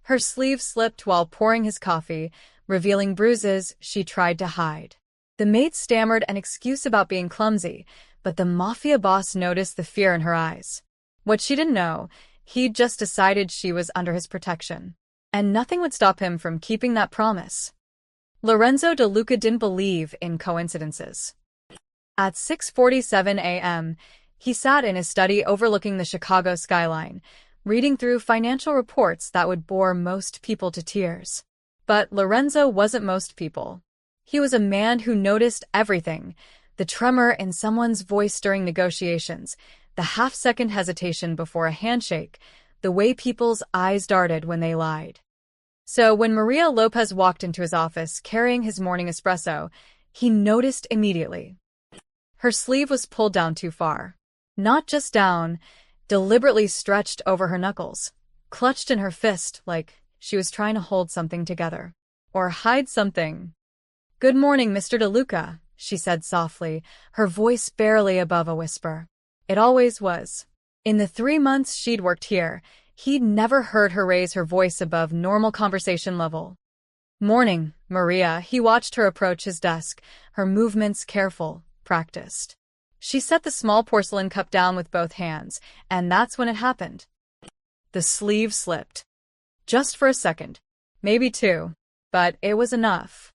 Her sleeve slipped while pouring his coffee, revealing bruises she tried to hide. The maid stammered an excuse about being clumsy, but the Mafia boss noticed the fear in her eyes. What she didn't know, he'd just decided she was under his protection. And nothing would stop him from keeping that promise. Lorenzo De Luca didn't believe in coincidences. At 6:47 a.m., he sat in his study overlooking the Chicago skyline, reading through financial reports that would bore most people to tears. But Lorenzo wasn't most people. He was a man who noticed everything: the tremor in someone's voice during negotiations, the half-second hesitation before a handshake, the way people's eyes darted when they lied. So when Maria Lopez walked into his office carrying his morning espresso, he noticed immediately. Her sleeve was pulled down too far. Not just down, deliberately stretched over her knuckles, clutched in her fist like she was trying to hold something together. Or hide something. "Good morning, Mr. De Luca," she said softly, her voice barely above a whisper. It always was. In the 3 months she'd worked here, he'd never heard her raise her voice above normal conversation level. "Morning, Maria." He watched her approach his desk, her movements careful, practiced. She set the small porcelain cup down with both hands, and that's when it happened. The sleeve slipped. Just for a second. Maybe 2. But it was enough.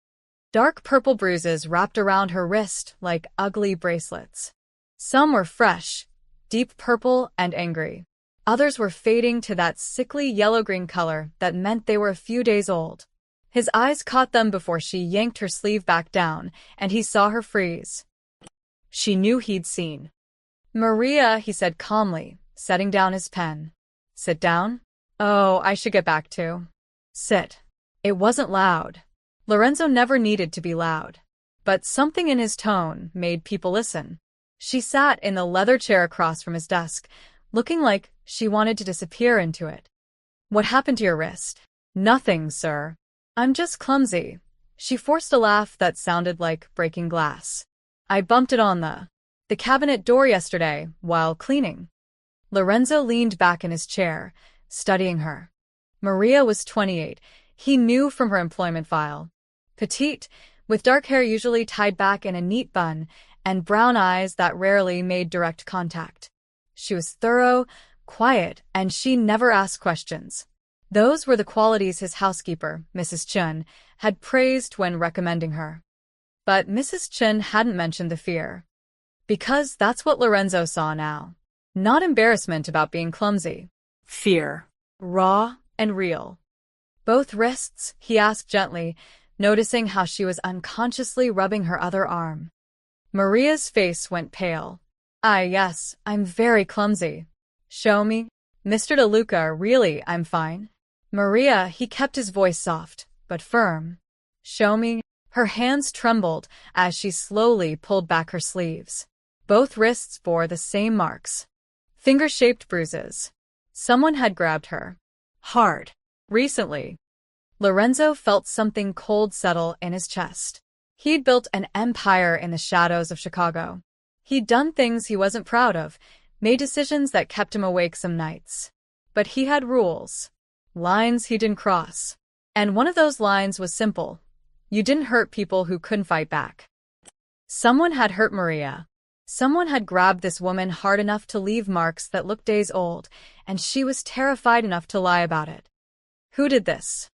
Dark purple bruises wrapped around her wrist like ugly bracelets. Some were fresh, deep purple and angry. Others were fading to that sickly yellow-green color that meant they were a few days old. His eyes caught them before she yanked her sleeve back down, and he saw her freeze. She knew he'd seen. "Maria," he said calmly, setting down his pen. "Sit down?" "Oh, I should get back to." "Sit." It wasn't loud. Lorenzo never needed to be loud. But something in his tone made people listen. She sat in the leather chair across from his desk, looking like she wanted to disappear into it. "What happened to your wrist?" "Nothing, sir. I'm just clumsy." She forced a laugh that sounded like breaking glass. "I bumped it on the cabinet door yesterday while cleaning." Lorenzo leaned back in his chair, studying her. Maria was 28, he knew from her employment file. Petite, with dark hair usually tied back in a neat bun, and brown eyes that rarely made direct contact. She was thorough, quiet, and she never asked questions. Those were the qualities his housekeeper, Mrs. Chun, had praised when recommending her. But Mrs. Chun hadn't mentioned the fear. Because that's what Lorenzo saw now. Not embarrassment about being clumsy. Fear. Raw and real. "Both wrists?" he asked gently, noticing how she was unconsciously rubbing her other arm. Maria's face went pale. Yes, I'm very clumsy." "Show me." "Mr. De Luca, really, I'm fine." "Maria," he kept his voice soft, but firm. "Show me." Her hands trembled as she slowly pulled back her sleeves. Both wrists bore the same marks. Finger-shaped bruises. Someone had grabbed her. Hard. Recently. Lorenzo felt something cold settle in his chest. He'd built an empire in the shadows of Chicago. He'd done things he wasn't proud of, made decisions that kept him awake some nights. But he had rules. Lines he didn't cross. And one of those lines was simple. You didn't hurt people who couldn't fight back. Someone had hurt Maria. Someone had grabbed this woman hard enough to leave marks that looked days old, and she was terrified enough to lie about it. Who did this?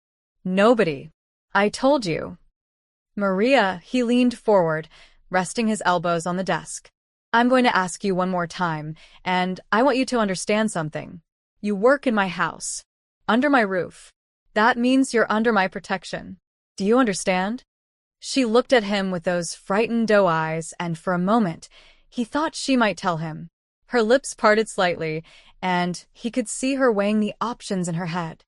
Nobody. I told you. Maria, he leaned forward, resting his elbows on the desk. I'm going to ask you one more time, and I want you to understand something. You work in my house. Under my roof. That means you're under my protection. Do you understand? She looked at him with those frightened doe eyes, and for a moment, he thought she might tell him. Her lips parted slightly, and he could see her weighing the options in her head.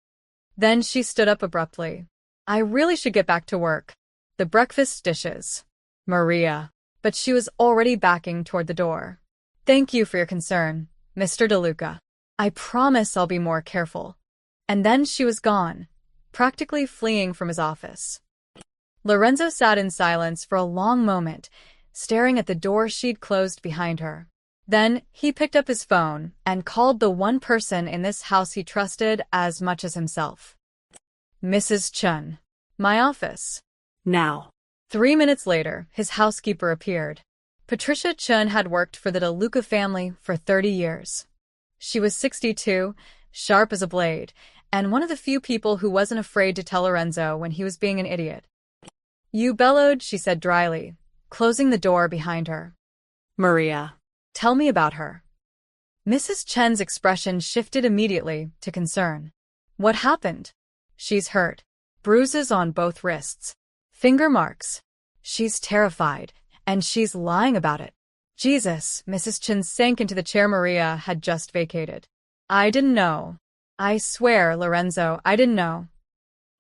Then she stood up abruptly. I really should get back to work. The breakfast dishes. Maria. But she was already backing toward the door. Thank you for your concern, Mr. De Luca. I promise I'll be more careful. And then she was gone, practically fleeing from his office. Lorenzo sat in silence for a long moment, staring at the door she'd closed behind her. Then he picked up his phone and called the one person in this house he trusted as much as himself. Mrs. Chun. My office. Now. 3 minutes later, his housekeeper appeared. Patricia Chun had worked for the DeLuca family for 30 years. She was 62, sharp as a blade, and one of the few people who wasn't afraid to tell Lorenzo when he was being an idiot. You bellowed, she said dryly, closing the door behind her. Maria. Tell me about her. Mrs. Chen's expression shifted immediately to concern. What happened? She's hurt. Bruises on both wrists. Finger marks. She's terrified, and she's lying about it. Jesus, Mrs. Chen sank into the chair Maria had just vacated. I didn't know. I swear, Lorenzo, I didn't know.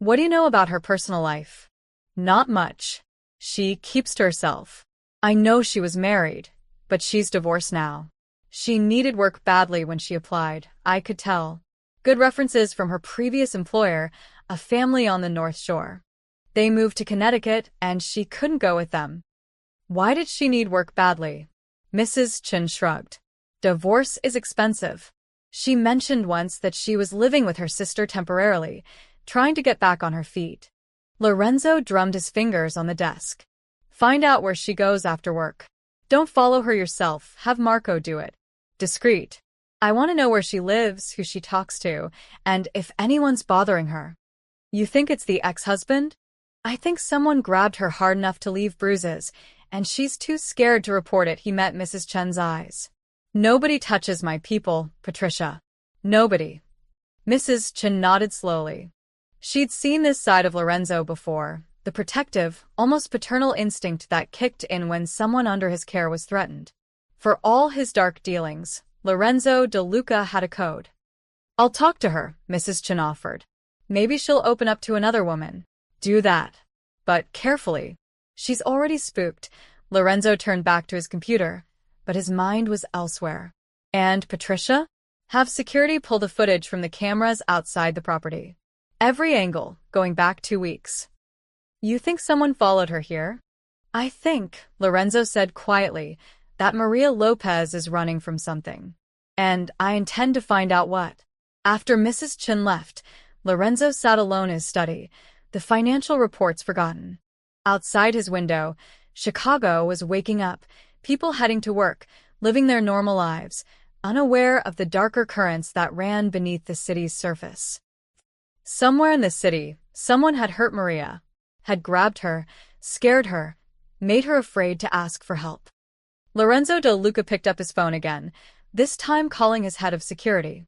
What do you know about her personal life? Not much. She keeps to herself. I know she was married, but she's divorced now. She needed work badly when she applied, I could tell. Good references from her previous employer, a family on the North Shore. They moved to Connecticut, and she couldn't go with them. Why did she need work badly? Mrs. Chen shrugged. Divorce is expensive. She mentioned once that she was living with her sister temporarily, trying to get back on her feet. Lorenzo drummed his fingers on the desk. Find out where she goes after work. Don't follow her yourself, have Marco do it. Discreet. I want to know where she lives, who she talks to, and if anyone's bothering her. You think it's the ex-husband? I think someone grabbed her hard enough to leave bruises, and she's too scared to report it. He met Mrs. Chen's eyes. Nobody touches my people, Patricia. Nobody. Mrs. Chen nodded slowly. She'd seen this side of Lorenzo before, the protective, almost paternal instinct that kicked in when someone under his care was threatened. For all his dark dealings, Lorenzo DeLuca had a code. I'll talk to her, Mrs. Chen offered. Maybe she'll open up to another woman. Do that. But carefully. She's already spooked. Lorenzo turned back to his computer, but his mind was elsewhere. And Patricia? Have security pull the footage from the cameras outside the property. Every angle, going back 2 weeks. You think someone followed her here? I think, Lorenzo said quietly, that Maria Lopez is running from something. And I intend to find out what. After Mrs. Chen left, Lorenzo sat alone in his study, the financial reports forgotten. Outside his window, Chicago was waking up, people heading to work, living their normal lives, unaware of the darker currents that ran beneath the city's surface. Somewhere in the city, someone had hurt Maria, had grabbed her, scared her, made her afraid to ask for help. Lorenzo DeLuca picked up his phone again, this time calling his head of security.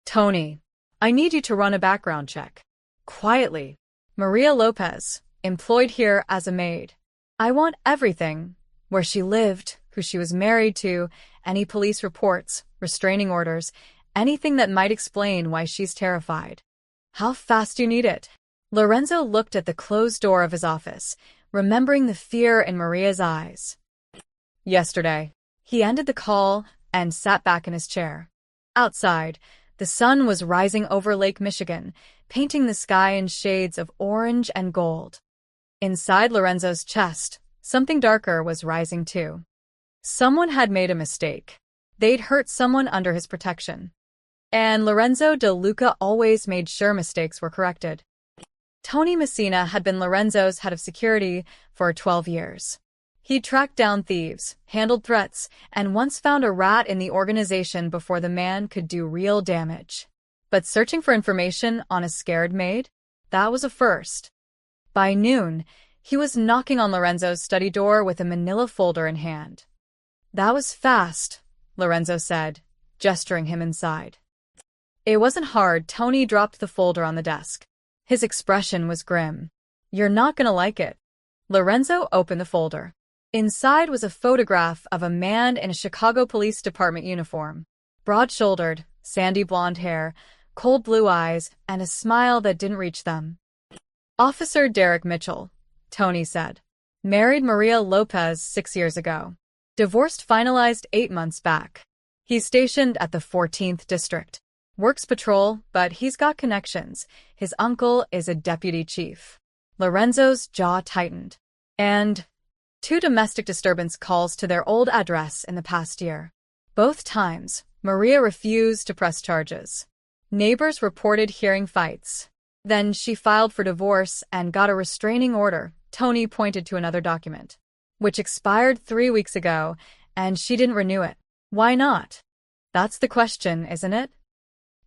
Tony, I need you to run a background check. Quietly. Maria Lopez, employed here as a maid. I want everything, where she lived, who she was married to, any police reports, restraining orders, anything that might explain why she's terrified. How fast do you need it? Lorenzo looked at the closed door of his office, remembering the fear in Maria's eyes. Yesterday. He ended the call and sat back in his chair. Outside, the sun was rising over Lake Michigan, painting the sky in shades of orange and gold. Inside Lorenzo's chest, something darker was rising too. Someone had made a mistake. They'd hurt someone under his protection. And Lorenzo DeLuca always made sure mistakes were corrected. Tony Messina had been Lorenzo's head of security for 12 years. He'd tracked down thieves, handled threats, and once found a rat in the organization before the man could do real damage. But searching for information on a scared maid? That was a first. By noon, he was knocking on Lorenzo's study door with a manila folder in hand. That was fast, Lorenzo said, gesturing him inside. It wasn't hard. Tony dropped the folder on the desk. His expression was grim. You're not gonna like it. Lorenzo opened the folder. Inside was a photograph of a man in a Chicago Police Department uniform. Broad-shouldered, sandy blonde hair, cold blue eyes, and a smile that didn't reach them. Officer Derek Mitchell, Tony said. Married Maria Lopez 6 years ago. Divorced finalized 8 months back. He's stationed at the 14th District. Works patrol, but he's got connections. His uncle is a deputy chief. Lorenzo's jaw tightened. And 2 domestic disturbance calls to their old address in the past year. Both times, Maria refused to press charges. Neighbors reported hearing fights. Then she filed for divorce and got a restraining order. Tony pointed to another document, which expired 3 weeks ago, and she didn't renew it. Why not? That's the question, isn't it?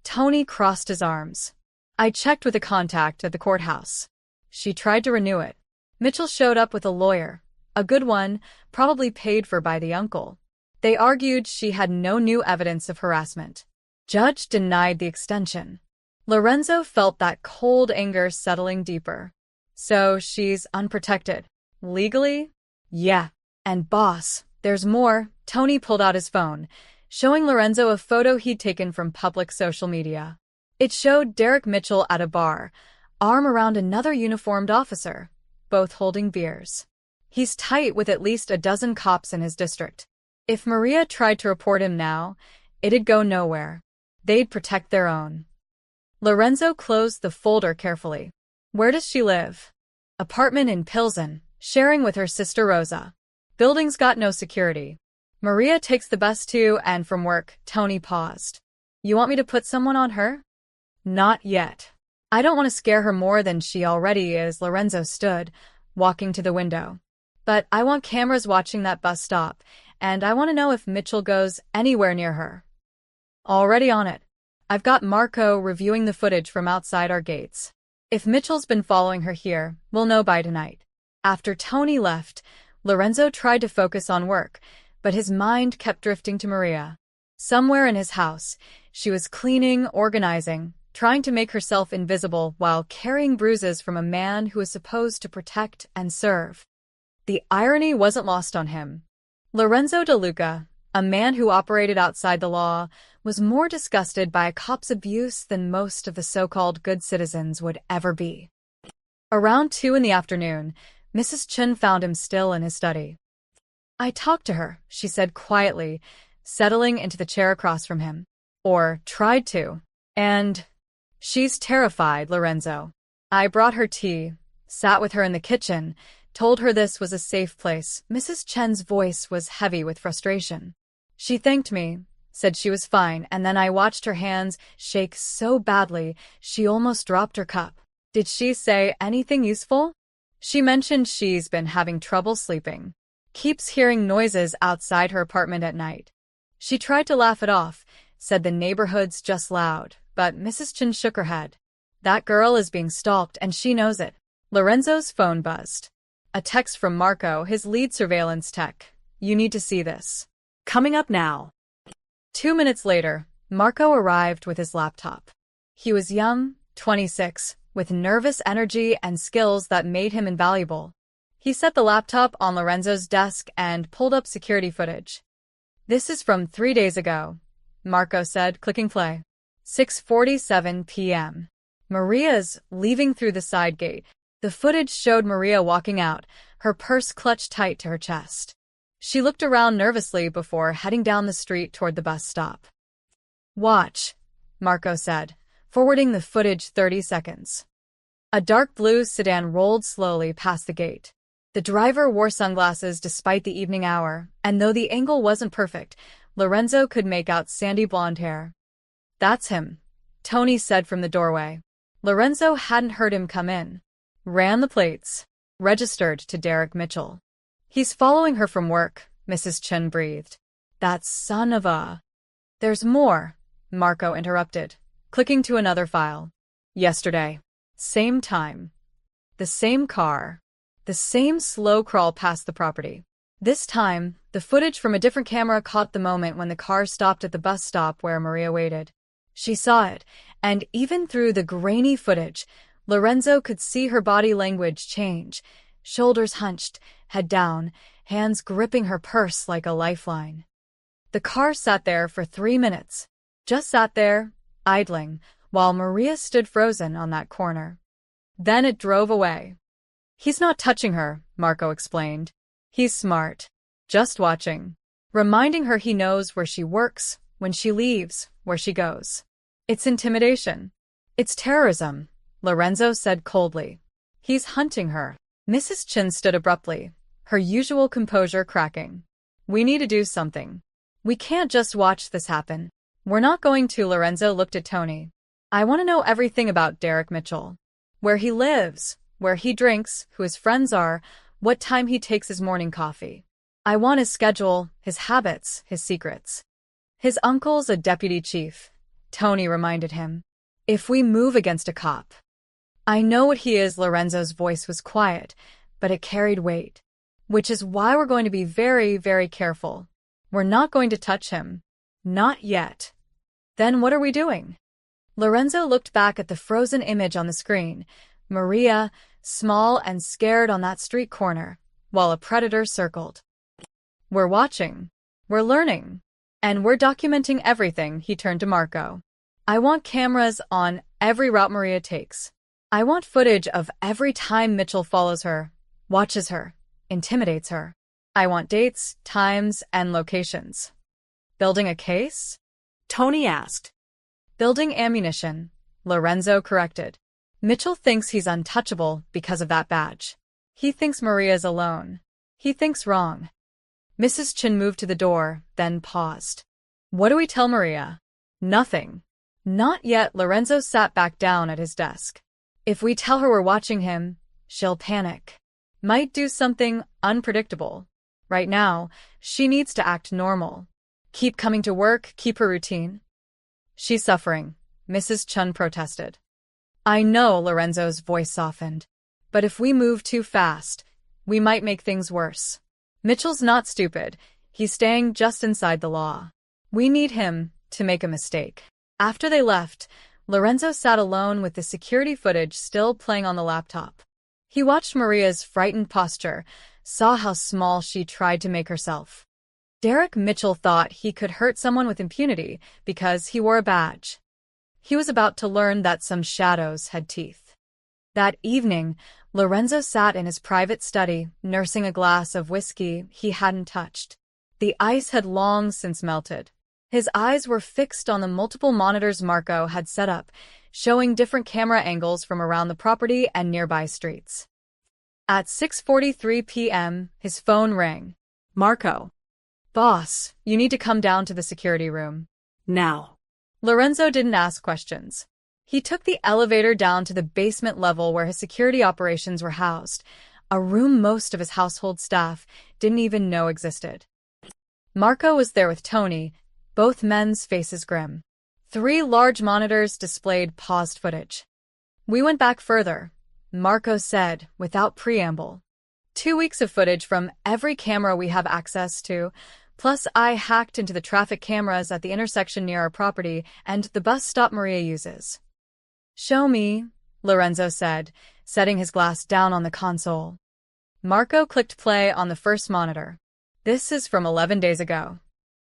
Tony crossed his arms. I checked with a contact at the courthouse. She tried to renew it. Mitchell showed up with a lawyer, a good one, probably paid for by the uncle. They argued she had no new evidence of harassment. Judge denied the extension. Lorenzo felt that cold anger settling deeper. So she's unprotected. Legally? Yeah. And boss, there's more. Tony pulled out his phone, showing Lorenzo a photo he'd taken from public social media. It showed Derek Mitchell at a bar, arm around another uniformed officer, both holding beers. He's tight with at least a dozen cops in his district. If Maria tried to report him now, it'd go nowhere. They'd protect their own. Lorenzo closed the folder carefully. Where does she live? Apartment in Pilsen, sharing with her sister Rosa. Building's got no security. Maria takes the bus to and from work. Tony paused. You want me to put someone on her? Not yet. I don't want to scare her more than she already is. Lorenzo stood, walking to the window. But I want cameras watching that bus stop, and I want to know if Mitchell goes anywhere near her. Already on it. I've got Marco reviewing the footage from outside our gates. If Mitchell's been following her here, we'll know by tonight. After Tony left, Lorenzo tried to focus on work, but his mind kept drifting to Maria. Somewhere in his house, she was cleaning, organizing, trying to make herself invisible while carrying bruises from a man who was supposed to protect and serve. The irony wasn't lost on him. Lorenzo De Luca, a man who operated outside the law, was more disgusted by a cop's abuse than most of the so-called good citizens would ever be. Around 2 in the afternoon, Mrs. Chen found him still in his study. I talked to her, she said quietly, settling into the chair across from him. Or tried to. And she's terrified, Lorenzo. I brought her tea, sat with her in the kitchen, told her this was a safe place. Mrs. Chen's voice was heavy with frustration. She thanked me, said she was fine, and then I watched her hands shake so badly she almost dropped her cup. Did she say anything useful? She mentioned she's been having trouble sleeping. Keeps hearing noises outside her apartment at night. She tried to laugh it off, said the neighborhood's just loud, but Mrs. Chen shook her head. That girl is being stalked and she knows it. Lorenzo's phone buzzed. A text from Marco, his lead surveillance tech. You need to see this. Coming up now. 2 minutes later, Marco arrived with his laptop. He was young, 26, with nervous energy and skills that made him invaluable. He set the laptop on Lorenzo's desk and pulled up security footage. This is from 3 days ago, Marco said, clicking play. 6:47 p.m. Maria's leaving through the side gate. The footage showed Maria walking out, her purse clutched tight to her chest. She looked around nervously before heading down the street toward the bus stop. Watch, Marco said, forwarding the footage 30 seconds. A dark blue sedan rolled slowly past the gate. The driver wore sunglasses despite the evening hour, and though the angle wasn't perfect, Lorenzo could make out sandy blonde hair. That's him, Tony said from the doorway. Lorenzo hadn't heard him come in. Ran the plates. Registered to Derek Mitchell. He's following her from work, Mrs. Chen breathed. That son of a... There's more, Marco interrupted, clicking to another file. Yesterday. Same time. The same car. The same slow crawl past the property. This time, the footage from a different camera caught the moment when the car stopped at the bus stop where Maria waited. She saw it, and even through the grainy footage, Lorenzo could see her body language change. Shoulders hunched, head down, hands gripping her purse like a lifeline. The car sat there for 3 minutes. Just sat there, idling, while Maria stood frozen on that corner. Then it drove away. He's not touching her, Marco explained. He's smart. Just watching. Reminding her he knows where she works, when she leaves, where she goes. It's intimidation. It's terrorism, Lorenzo said coldly. He's hunting her. Mrs. Chen stood abruptly, her usual composure cracking. We need to do something. We can't just watch this happen. We're not going to. Lorenzo looked at Tony. I want to know everything about Derek Mitchell. Where he lives, where he drinks, who his friends are, what time he takes his morning coffee. I want his schedule, his habits, his secrets. His uncle's a deputy chief, Tony reminded him. If we move against a cop. I know what he is. Lorenzo's voice was quiet, but it carried weight. Which is why we're going to be very, very careful. We're not going to touch him. Not yet. Then what are we doing? Lorenzo looked back at the frozen image on the screen. Maria, small and scared on that street corner, while a predator circled. We're watching. We're learning. And we're documenting everything. He turned to Marco. I want cameras on every route Maria takes. I want footage of every time Mitchell follows her, watches her, intimidates her. I want dates, times, and locations. Building a case? Tony asked. Building ammunition, Lorenzo corrected. Mitchell thinks he's untouchable because of that badge. He thinks Maria's alone. He thinks wrong. Mrs. Chin moved to the door, then paused. What do we tell Maria? Nothing. Not yet. Lorenzo sat back down at his desk. If we tell her we're watching him, she'll panic. Might do something unpredictable. Right now, she needs to act normal. Keep coming to work, keep her routine. She's suffering, Mrs. Chun protested. I know, Lorenzo's voice softened. But if we move too fast, we might make things worse. Mitchell's not stupid. He's staying just inside the law. We need him to make a mistake. After they left, Lorenzo sat alone with the security footage still playing on the laptop. He watched Maria's frightened posture, saw how small she tried to make herself. Derek Mitchell thought he could hurt someone with impunity because he wore a badge. He was about to learn that some shadows had teeth. That evening, Lorenzo sat in his private study, nursing a glass of whiskey he hadn't touched. The ice had long since melted. His eyes were fixed on the multiple monitors Marco had set up, showing different camera angles from around the property and nearby streets. At 6:43 p.m., his phone rang. Marco. Boss, you need to come down to the security room. Now. Lorenzo didn't ask questions. He took the elevator down to the basement level where his security operations were housed, a room most of his household staff didn't even know existed. Marco was there with Tony, both men's faces grim. 3 large monitors displayed paused footage. We went back further, Marco said without preamble. 2 weeks of footage from every camera we have access to, plus I hacked into the traffic cameras at the intersection near our property and the bus stop Maria uses. Show me, Lorenzo said, setting his glass down on the console. Marco clicked play on the first monitor. This is from 11 days ago.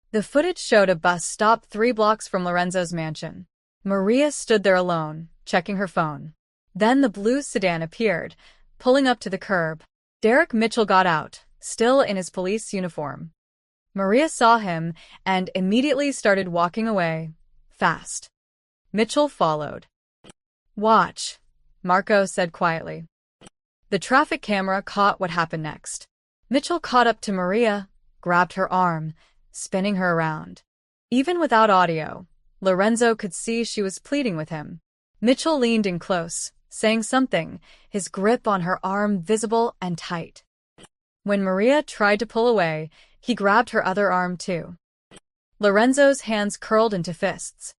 The footage showed a bus stop 3 blocks from Lorenzo's mansion. Maria stood there alone, checking her phone. Then the blue sedan appeared, pulling up to the curb. Derek Mitchell got out, still in his police uniform. Maria saw him and immediately started walking away, fast. Mitchell followed. Watch, Marco said quietly. The traffic camera caught what happened next. Mitchell caught up to Maria, grabbed her arm, spinning her around. Even without audio, Lorenzo could see she was pleading with him. Mitchell leaned in close, saying something, his grip on her arm visible and tight. When Maria tried to pull away, he grabbed her other arm too. Lorenzo's hands curled into fists.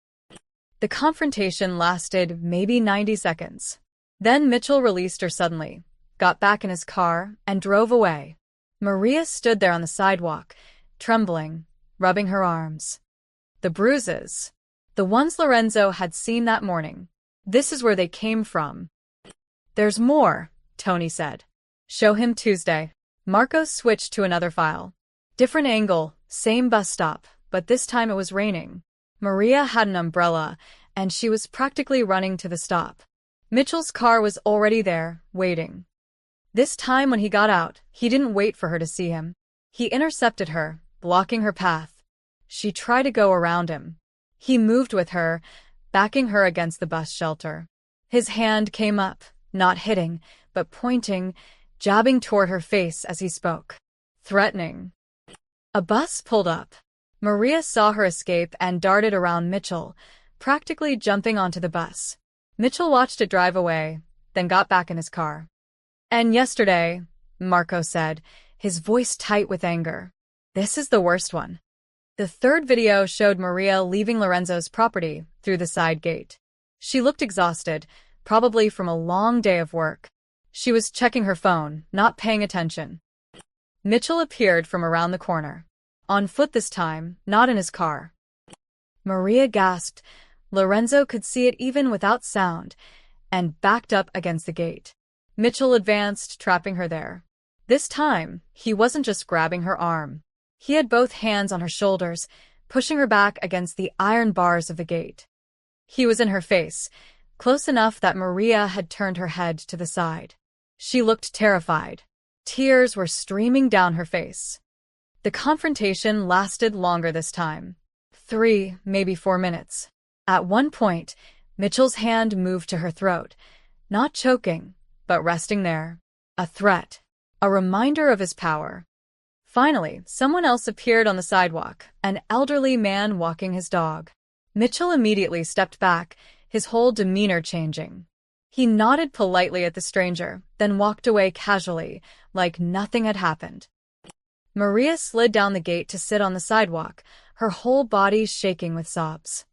The confrontation lasted maybe 90 seconds. Then Mitchell released her suddenly, got back in his car, and drove away. Maria stood there on the sidewalk, trembling, rubbing her arms. The bruises. The ones Lorenzo had seen that morning. This is where they came from. There's more, Tony said. Show him Tuesday. Marco switched to another file. Different angle, same bus stop, but this time it was raining. Maria had an umbrella, and she was practically running to the stop. Mitchell's car was already there, waiting. This time when he got out, he didn't wait for her to see him. He intercepted her, blocking her path. She tried to go around him. He moved with her, backing her against the bus shelter. His hand came up, not hitting, but pointing, jabbing toward her face as he spoke. Threatening. A bus pulled up. Maria saw her escape and darted around Mitchell, practically jumping onto the bus. Mitchell watched it drive away, then got back in his car. And yesterday, Marco said, his voice tight with anger. This is the worst one. The third video showed Maria leaving Lorenzo's property through the side gate. She looked exhausted, probably from a long day of work. She was checking her phone, not paying attention. Mitchell appeared from around the corner. On foot this time, not in his car. Maria gasped. Lorenzo could see it even without sound, and backed up against the gate. Mitchell advanced, trapping her there. This time, he wasn't just grabbing her arm. He had both hands on her shoulders, pushing her back against the iron bars of the gate. He was in her face, close enough that Maria had turned her head to the side. She looked terrified. Tears were streaming down her face. The confrontation lasted longer this time. 3, maybe 4 minutes. At one point, Mitchell's hand moved to her throat, not choking, but resting there. A threat. A reminder of his power. Finally, someone else appeared on the sidewalk, an elderly man walking his dog. Mitchell immediately stepped back, his whole demeanor changing. He nodded politely at the stranger, then walked away casually, like nothing had happened. Maria slid down the gate to sit on the sidewalk, her whole body shaking with sobs.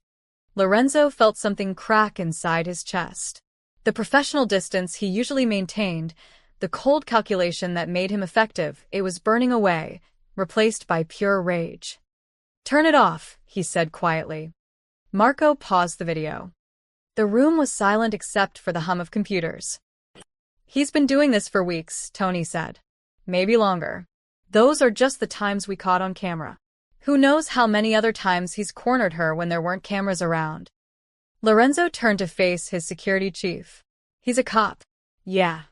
Lorenzo felt something crack inside his chest. The professional distance he usually maintained, the cold calculation that made him effective, it was burning away, replaced by pure rage. "Turn it off," he said quietly. Marco paused the video. The room was silent except for the hum of computers. "He's been doing this for weeks," Tony said. "Maybe longer. Those are just the times we caught on camera. Who knows how many other times he's cornered her when there weren't cameras around." Lorenzo turned to face his security chief. "He's a cop." "Yeah.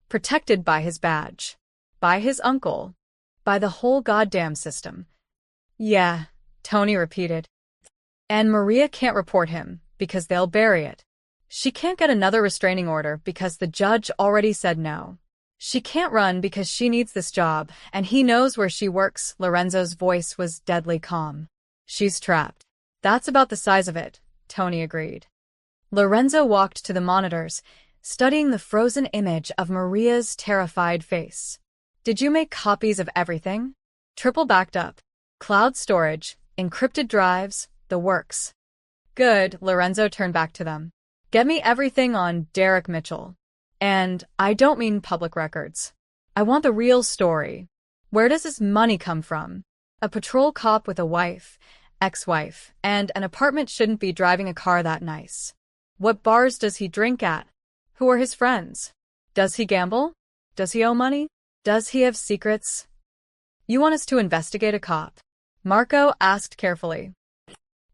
Protected by his badge. By his uncle. By the whole goddamn system." "Yeah," Tony repeated. "And Maria can't report him, because they'll bury it. She can't get another restraining order because the judge already said no. She can't run because she needs this job, and he knows where she works." Lorenzo's voice was deadly calm. "She's trapped." "That's about the size of it," Tony agreed. Lorenzo walked to the monitors, studying the frozen image of Maria's terrified face. "Did you make copies of everything?" "Triple backed up. Cloud storage, encrypted drives, the works." "Good," Lorenzo turned back to them. "Get me everything on Derek Mitchell. And I don't mean public records. I want the real story. Where does his money come from? A patrol cop with a wife, ex-wife, and an apartment shouldn't be driving a car that nice. What bars does he drink at? Who are his friends? Does he gamble? Does he owe money? Does he have secrets?" "You want us to investigate a cop?" Marco asked carefully.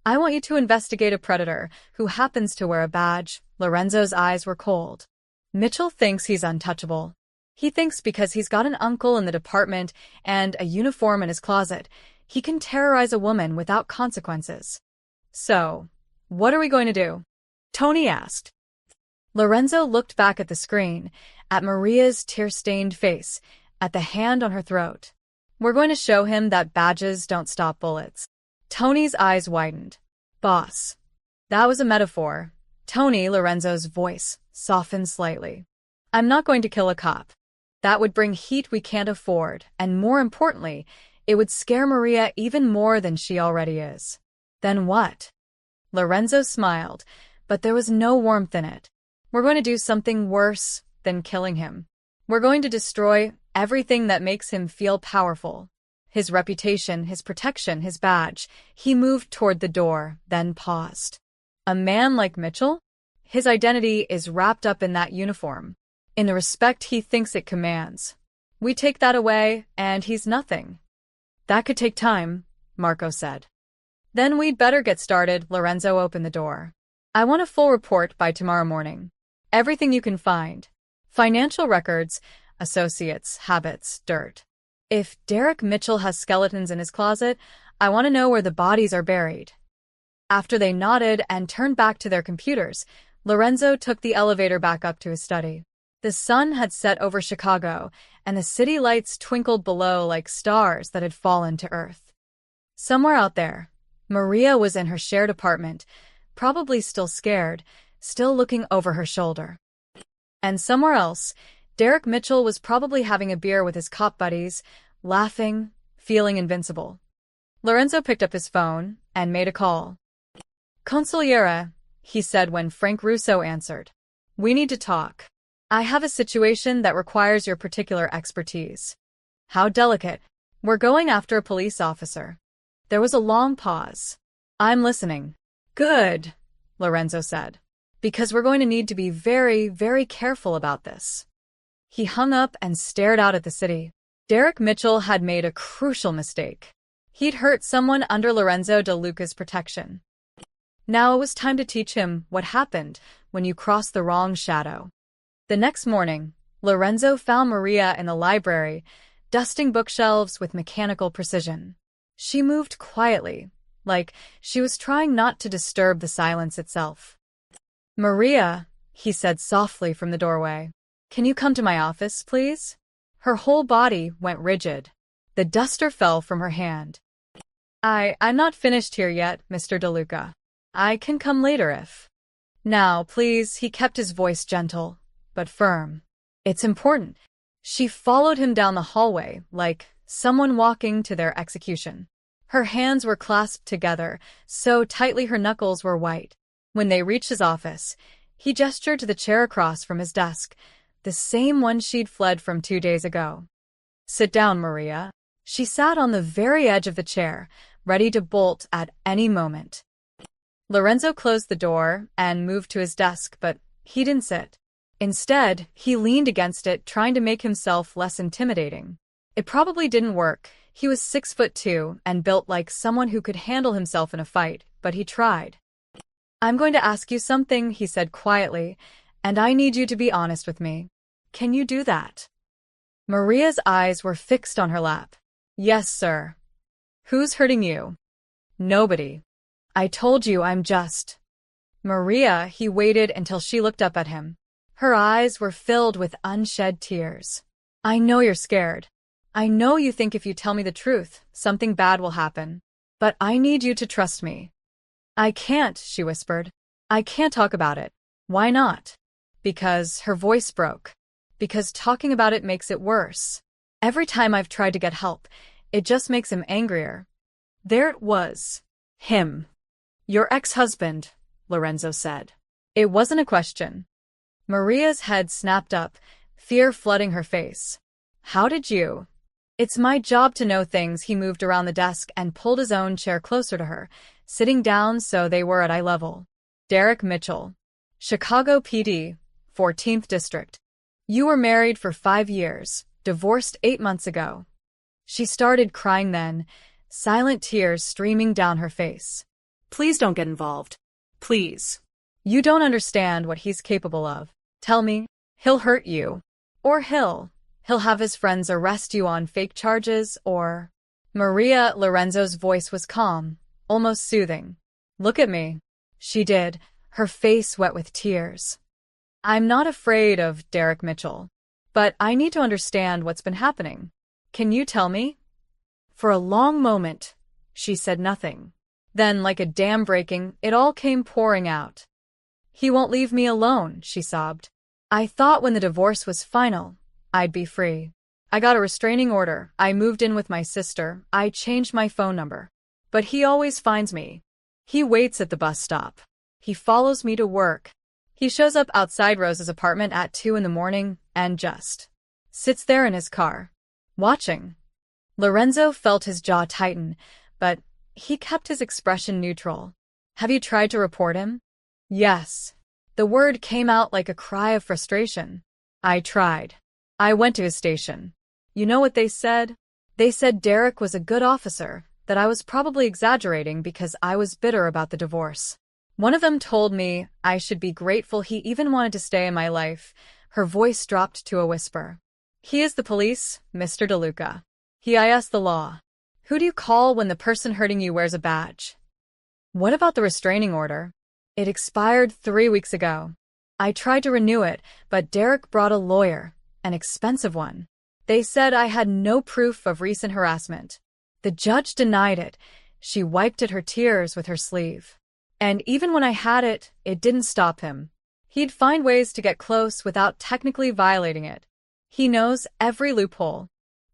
"I want you to investigate a predator who happens to wear a badge." Lorenzo's eyes were cold. "Mitchell thinks he's untouchable. He thinks because he's got an uncle in the department and a uniform in his closet, he can terrorize a woman without consequences." "So, what are we going to do?" Tony asked. Lorenzo looked back at the screen, at Maria's tear-stained face, at the hand on her throat. "We're going to show him that badges don't stop bullets." Tony's eyes widened. "Boss." "That was a metaphor." Tony, Lorenzo's voice softened slightly. "I'm not going to kill a cop. That would bring heat we can't afford, and more importantly, it would scare Maria even more than she already is." "Then what?" Lorenzo smiled, but there was no warmth in it. "We're going to do something worse than killing him. We're going to destroy everything that makes him feel powerful. His reputation, his protection, his badge." He moved toward the door, then paused. "A man like Mitchell? His identity is wrapped up in that uniform, in the respect he thinks it commands. We take that away, and he's nothing." "That could take time," Marco said. "Then we'd better get started." Lorenzo opened the door. "I want a full report by tomorrow morning. Everything you can find. Financial records, associates, habits, dirt. If Derek Mitchell has skeletons in his closet, I want to know where the bodies are buried." After they nodded and turned back to their computers, Lorenzo took the elevator back up to his study. The sun had set over Chicago, and the city lights twinkled below like stars that had fallen to earth. Somewhere out there, Maria was in her shared apartment, probably still scared, still looking over her shoulder. And somewhere else, Derek Mitchell was probably having a beer with his cop buddies, laughing, feeling invincible. Lorenzo picked up his phone and made a call. "Consigliere," he said when Frank Russo answered. "We need to talk. I have a situation that requires your particular expertise." "How delicate." "We're going after a police officer." There was a long pause. "I'm listening." "Good," Lorenzo said. "Because we're going to need to be very, very careful about this." He hung up and stared out at the city. Derek Mitchell had made a crucial mistake. He'd hurt someone under Lorenzo De Luca's protection. Now it was time to teach him what happened when you cross the wrong shadow. The next morning, Lorenzo found Maria in the library, dusting bookshelves with mechanical precision. She moved quietly, like she was trying not to disturb the silence itself. "Maria," he said softly from the doorway, "can you come to my office, please?" Her whole body went rigid. The duster fell from her hand. I'm not finished here yet, Mr. De Luca. I can come later if..." "Now, please," he kept his voice gentle, but firm. "It's important." She followed him down the hallway, like someone walking to their execution. Her hands were clasped together, so tightly her knuckles were white. When they reached his office, he gestured to the chair across from his desk, the same one she'd fled from 2 days ago. "Sit down, Maria." She sat on the very edge of the chair, ready to bolt at any moment. Lorenzo closed the door and moved to his desk, but he didn't sit. Instead, he leaned against it, trying to make himself less intimidating. It probably didn't work. He was 6'2" and built like someone who could handle himself in a fight, but he tried. "I'm going to ask you something," he said quietly, "and I need you to be honest with me. Can you do that?" Maria's eyes were fixed on her lap. "Yes, sir." "Who's hurting you?" "Nobody. I told you I'm just..." Maria, he waited until she looked up at him. Her eyes were filled with unshed tears. "I know you're scared. I know you think if you tell me the truth, something bad will happen. But I need you to trust me." "I can't," she whispered. "I can't talk about it." "Why not?" "Because..." Her voice broke. "Because talking about it makes it worse. Every time I've tried to get help, it just makes him angrier." There it was. Him. "Your ex-husband," Lorenzo said. It wasn't a question. Maria's head snapped up, fear flooding her face. "How did you?" "It's my job to know things." He moved around the desk and pulled his own chair closer to her, sitting down so they were at eye level. "Derek Mitchell. Chicago PD, 14th District. You were married for 5 years, divorced 8 months ago." She started crying then, silent tears streaming down her face. "Please don't get involved. Please." "You don't understand what he's capable of. Tell me, he'll hurt you. Or he'll have his friends arrest you on fake charges, or..." Maria, Lorenzo's voice was calm, almost soothing. "Look at me." She did, her face wet with tears. "I'm not afraid of Derek Mitchell. But I need to understand what's been happening. Can you tell me?" For a long moment, she said nothing. Then, like a dam breaking, it all came pouring out. "He won't leave me alone," she sobbed. "I thought when the divorce was final, I'd be free. I got a restraining order, I moved in with my sister, I changed my phone number. But he always finds me. He waits at the bus stop. He follows me to work. He shows up outside Rose's apartment at 2 in the morning and just sits there in his car, watching." Lorenzo felt his jaw tighten, but he kept his expression neutral. "Have you tried to report him?" "Yes." The word came out like a cry of frustration. "I tried. I went to his station. You know what they said? They said Derek was a good officer, that I was probably exaggerating because I was bitter about the divorce. One of them told me I should be grateful he even wanted to stay in my life." Her voice dropped to a whisper. "He is the police, Mr. De Luca. He is the law. Who do you call when the person hurting you wears a badge?" "What about the restraining order?" "It expired 3 weeks ago. I tried to renew it, but Derek brought a lawyer, an expensive one. They said I had no proof of recent harassment. The judge denied it." She wiped at her tears with her sleeve. "And even when I had it, it didn't stop him. He'd find ways to get close without technically violating it. He knows every loophole.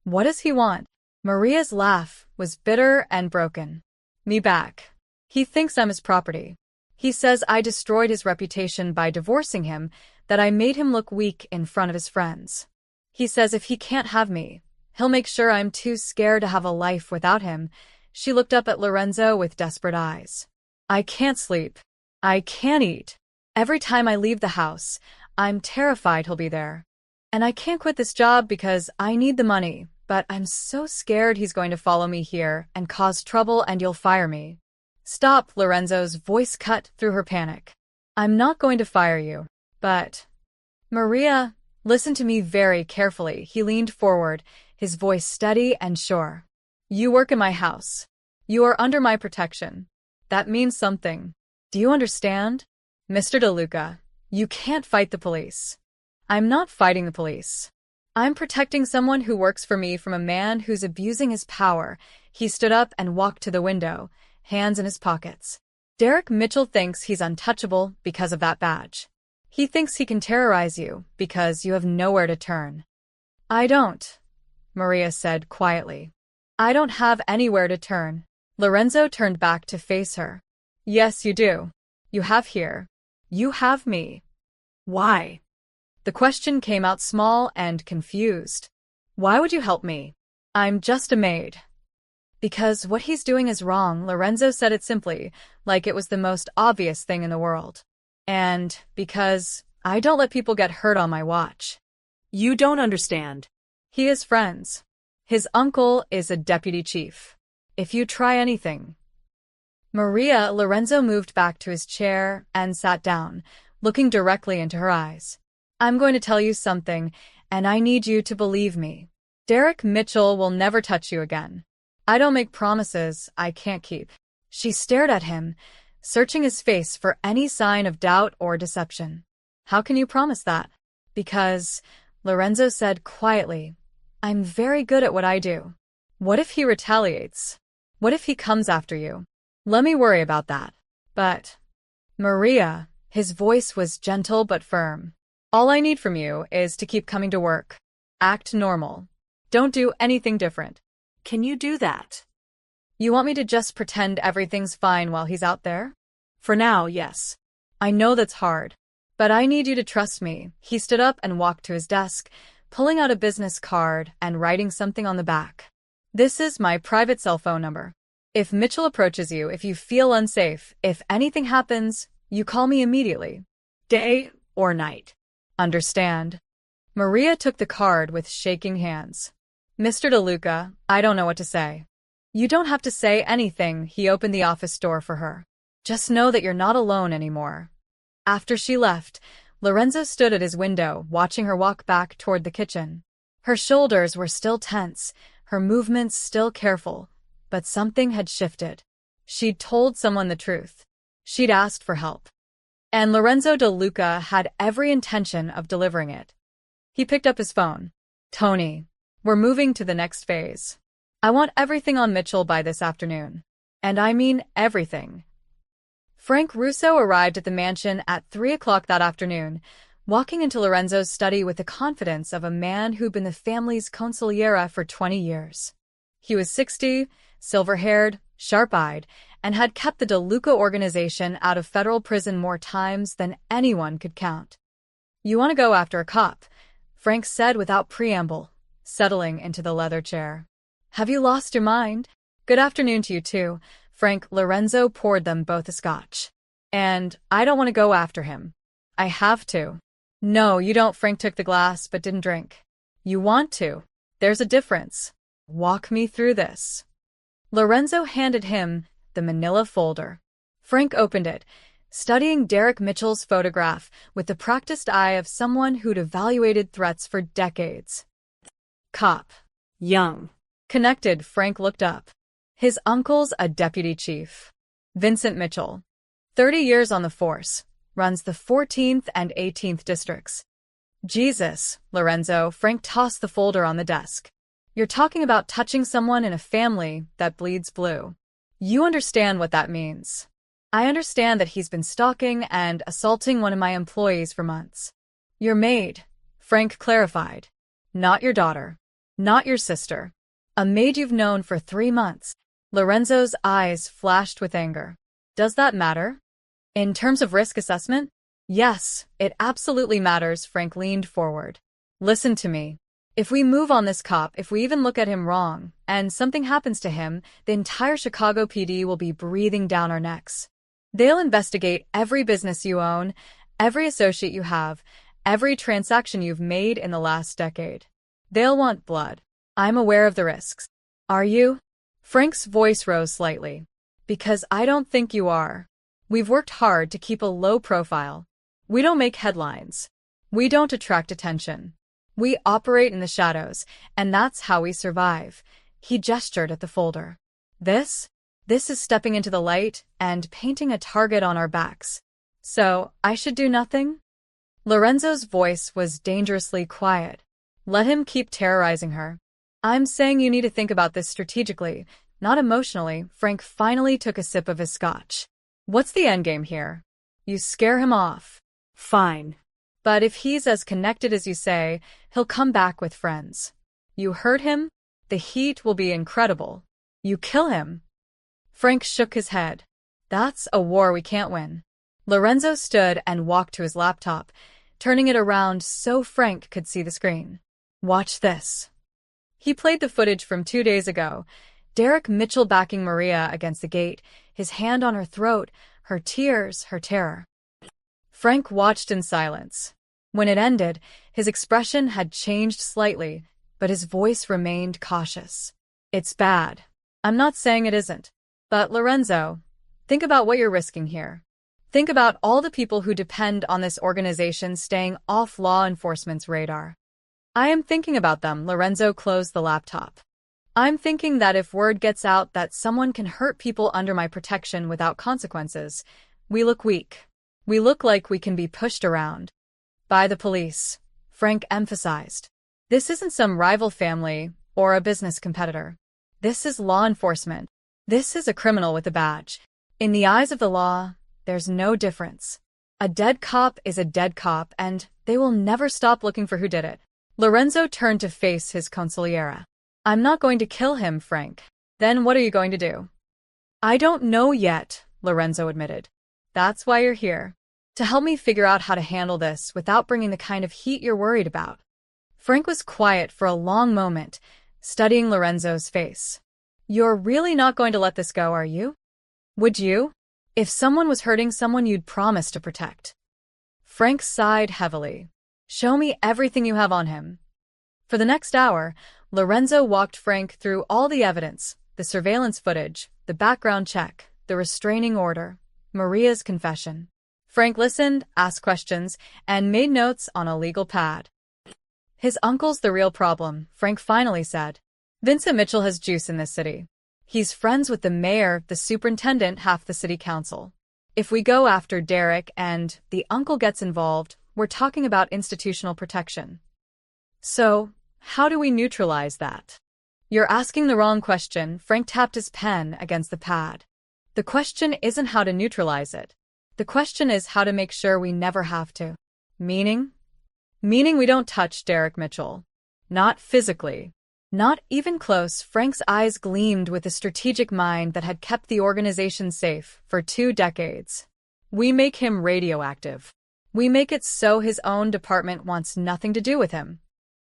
What does he want? Maria's laugh was bitter and broken. Me back. He thinks I'm his property. He says I destroyed his reputation by divorcing him, that I made him look weak in front of his friends. He says if he can't have me, he'll make sure I'm too scared to have a life without him. She looked up at Lorenzo with desperate eyes. I can't sleep. I can't eat. Every time I leave the house, I'm terrified he'll be there. And I can't quit this job because I need the money, but I'm so scared he's going to follow me here and cause trouble and you'll fire me. Stop, Lorenzo's voice cut through her panic. I'm not going to fire you, but… Maria, listen to me very carefully. He leaned forward, his voice steady and sure. You work in my house. You are under my protection. That means something. Do you understand? Mr. DeLuca, you can't fight the police. I'm not fighting the police. I'm protecting someone who works for me from a man who's abusing his power. He stood up and walked to the window, hands in his pockets. Derek Mitchell thinks he's untouchable because of that badge. He thinks he can terrorize you because you have nowhere to turn. I don't, Maria said quietly. I don't have anywhere to turn. Lorenzo turned back to face her. Yes, you do. You have here. You have me. Why? The question came out small and confused. Why would you help me? I'm just a maid. Because what he's doing is wrong, Lorenzo said it simply, like it was the most obvious thing in the world. And because I don't let people get hurt on my watch. You don't understand. He has friends. His uncle is a deputy chief. If you try anything… Maria, Lorenzo moved back to his chair and sat down, looking directly into her eyes. I'm going to tell you something, and I need you to believe me. Derek Mitchell will never touch you again. I don't make promises I can't keep. She stared at him, searching his face for any sign of doubt or deception. How can you promise that? Because, Lorenzo said quietly, I'm very good at what I do. What if he retaliates? What if he comes after you? Let me worry about that. But, Maria, his voice was gentle but firm. All I need from you is to keep coming to work. Act normal. Don't do anything different. Can you do that? You want me to just pretend everything's fine while he's out there? For now, yes. I know that's hard. But I need you to trust me. He stood up and walked to his desk, pulling out a business card and writing something on the back. This is my private cell phone number. If Mitchell approaches you, if you feel unsafe, if anything happens, you call me immediately. Day or night. Understand? Maria took the card with shaking hands. Mr. DeLuca, I don't know what to say. You don't have to say anything. He opened the office door for her. Just know that you're not alone anymore. After she left, Lorenzo stood at his window, watching her walk back toward the kitchen. Her shoulders were still tense, her movements still careful, but something had shifted. She'd told someone the truth. She'd asked for help. And Lorenzo DeLuca had every intention of delivering it. He picked up his phone. Tony, we're moving to the next phase. I want everything on Mitchell by this afternoon. And I mean everything. Frank Russo arrived at the mansion at 3 o'clock that afternoon, walking into Lorenzo's study with the confidence of a man who'd been the family's consigliere for 20 years. He was 60, silver-haired, sharp-eyed, and had kept the DeLuca organization out of federal prison more times than anyone could count. You want to go after a cop, Frank said without preamble, settling into the leather chair. Have you lost your mind? Good afternoon to you too, Frank. Lorenzo poured them both a scotch. And I don't want to go after him. I have to. No, you don't. Frank took the glass but didn't drink. You want to. There's a difference. Walk me through this. Lorenzo handed him the manila folder. Frank opened it, studying Derek Mitchell's photograph with the practiced eye of someone who'd evaluated threats for decades. Cop. Young. Connected. Frank looked up. His uncle's a deputy chief. Vincent Mitchell. 30 years on the force. Runs the 14th and 18th districts. Jesus, Lorenzo. Frank tossed the folder on the desk. You're talking about touching someone in a family that bleeds blue. You understand what that means. I understand that he's been stalking and assaulting one of my employees for months. Your maid, Frank clarified. Not your daughter. Not your sister. A maid you've known for 3 months. Lorenzo's eyes flashed with anger. Does that matter? In terms of risk assessment? Yes, it absolutely matters, Frank leaned forward. Listen to me. If we move on this cop, if we even look at him wrong, and something happens to him, the entire Chicago PD will be breathing down our necks. They'll investigate every business you own, every associate you have, every transaction you've made in the last decade. They'll want blood. I'm aware of the risks. Are you? Frank's voice rose slightly. Because I don't think you are. We've worked hard to keep a low profile. We don't make headlines. We don't attract attention. We operate in the shadows, and that's how we survive. He gestured at the folder. This is stepping into the light and painting a target on our backs. So, I should do nothing? Lorenzo's voice was dangerously quiet. Let him keep terrorizing her. I'm saying you need to think about this strategically, not emotionally. Frank finally took a sip of his scotch. What's the endgame here? You scare him off. Fine. But if he's as connected as you say, he'll come back with friends. You hurt him? The heat will be incredible. You kill him? Frank shook his head. That's a war we can't win. Lorenzo stood and walked to his laptop, turning it around so Frank could see the screen. Watch this. He played the footage from 2 days ago. Derek Mitchell backing Maria against the gate, his hand on her throat, her tears, her terror. Frank watched in silence. When it ended, his expression had changed slightly, but his voice remained cautious. It's bad. I'm not saying it isn't. But Lorenzo, think about what you're risking here. Think about all the people who depend on this organization staying off law enforcement's radar. I am thinking about them. Lorenzo closed the laptop. I'm thinking that if word gets out that someone can hurt people under my protection without consequences, we look weak. We look like we can be pushed around. By the police, Frank emphasized. This isn't some rival family or a business competitor. This is law enforcement. This is a criminal with a badge. In the eyes of the law, there's no difference. A dead cop is a dead cop, and they will never stop looking for who did it. Lorenzo turned to face his consigliera. I'm not going to kill him, Frank. Then what are you going to do? I don't know yet, Lorenzo admitted. That's why you're here. To help me figure out how to handle this without bringing the kind of heat you're worried about. Frank was quiet for a long moment, studying Lorenzo's face. You're really not going to let this go, are you? Would you? If someone was hurting someone you'd promised to protect. Frank sighed heavily. Show me everything you have on him. For the next hour, Lorenzo walked Frank through all the evidence, the surveillance footage, the background check, the restraining order, Maria's confession. Frank listened, asked questions, and made notes on a legal pad. His uncle's the real problem, Frank finally said. Vincent Mitchell has juice in this city. He's friends with the mayor, the superintendent, half the city council. If we go after Derek and the uncle gets involved, we're talking about institutional protection. So, how do we neutralize that? You're asking the wrong question. Frank tapped his pen against the pad. The question isn't how to neutralize it. The question is how to make sure we never have to. Meaning? Meaning we don't touch Derek Mitchell. Not physically. Not even close. Frank's eyes gleamed with the strategic mind that had kept the organization safe for 2 decades. We make him radioactive. We make it so his own department wants nothing to do with him.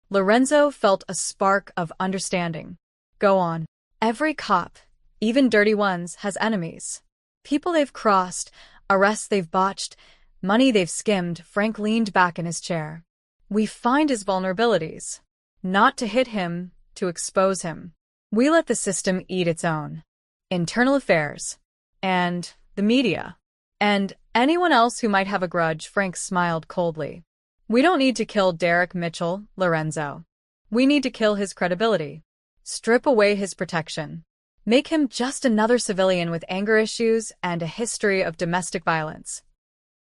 Lorenzo felt a spark of understanding. Go on. Every cop, even dirty ones, has enemies. People they've crossed, arrests they've botched, money they've skimmed. Frank leaned back in his chair. We find his vulnerabilities. Not to hit him, to expose him. We let the system eat its own. Internal affairs. And the media. And anyone else who might have a grudge. Frank smiled coldly. We don't need to kill Derek Mitchell, Lorenzo. We need to kill his credibility. Strip away his protection. Make him just another civilian with anger issues and a history of domestic violence.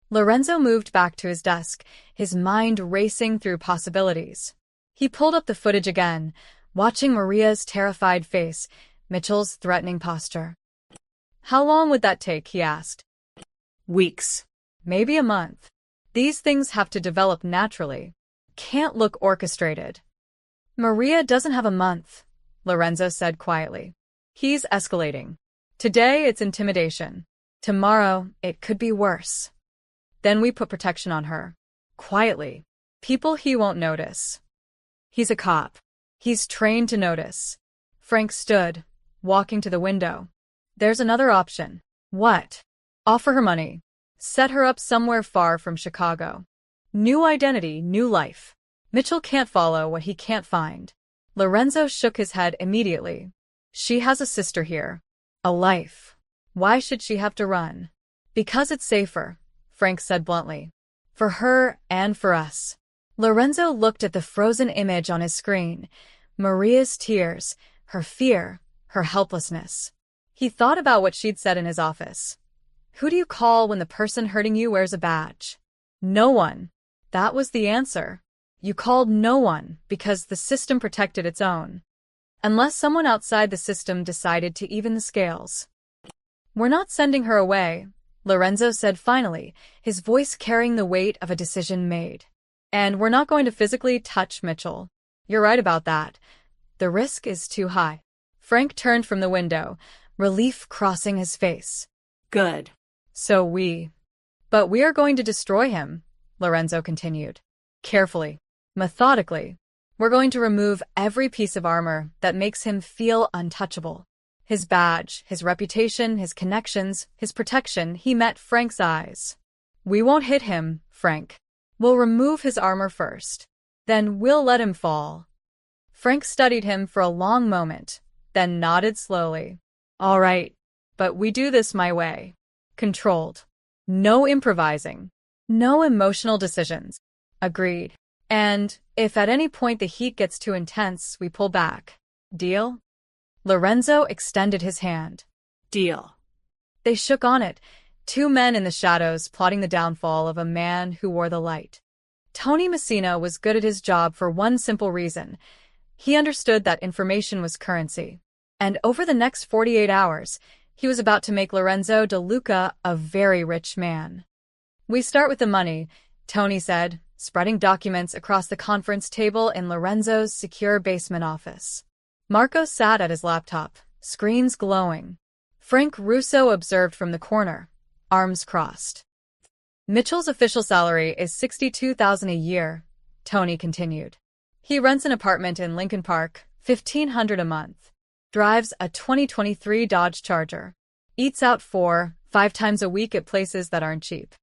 Lorenzo moved back to his desk, his mind racing through possibilities. He pulled up the footage again, watching Maria's terrified face, Mitchell's threatening posture. How long would that take, he asked. Weeks. Maybe a month. These things have to develop naturally. Can't look orchestrated. Maria doesn't have a month, Lorenzo said quietly. He's escalating. Today it's intimidation. Tomorrow it could be worse. Then we put protection on her. Quietly. People he won't notice. He's a cop. He's trained to notice. Frank stood, walking to the window. There's another option. What? Offer her money. Set her up somewhere far from Chicago. New identity, new life. Mitchell can't follow what he can't find. Lorenzo shook his head immediately. She has a sister here. A life. Why should she have to run? Because it's safer, Frank said bluntly. For her and for us. Lorenzo looked at the frozen image on his screen. Maria's tears, her fear, her helplessness. He thought about what she'd said in his office. Who do you call when the person hurting you wears a badge? No one. That was the answer. You called no one because the system protected its own. Unless someone outside the system decided to even the scales. We're not sending her away, Lorenzo said finally, his voice carrying the weight of a decision made. And we're not going to physically touch Mitchell. You're right about that. The risk is too high. Frank turned from the window, relief crossing his face. Good. But we are going to destroy him, Lorenzo continued. Carefully, methodically. We're going to remove every piece of armor that makes him feel untouchable. His badge, his reputation, his connections, his protection. He met Frank's eyes. We won't hit him, Frank. We'll remove his armor first. Then we'll let him fall. Frank studied him for a long moment, then nodded slowly. All right, but we do this my way. Controlled. No improvising. No emotional decisions. Agreed. And if at any point the heat gets too intense, we pull back. Deal? Lorenzo extended his hand. Deal. They shook on it, two men in the shadows plotting the downfall of a man who wore the light. Tony Messina was good at his job for one simple reason. He understood that information was currency. And over the next 48 hours, he was about to make Lorenzo De Luca a very rich man. We start with the money, Tony said, spreading documents across the conference table in Lorenzo's secure basement office. Marco sat at his laptop, screens glowing. Frank Russo observed from the corner, arms crossed. Mitchell's official salary is $62,000 a year, Tony continued. He rents an apartment in Lincoln Park, $1,500 a month. Drives a 2023 Dodge Charger. Eats out 4-5 times a week at places that aren't cheap.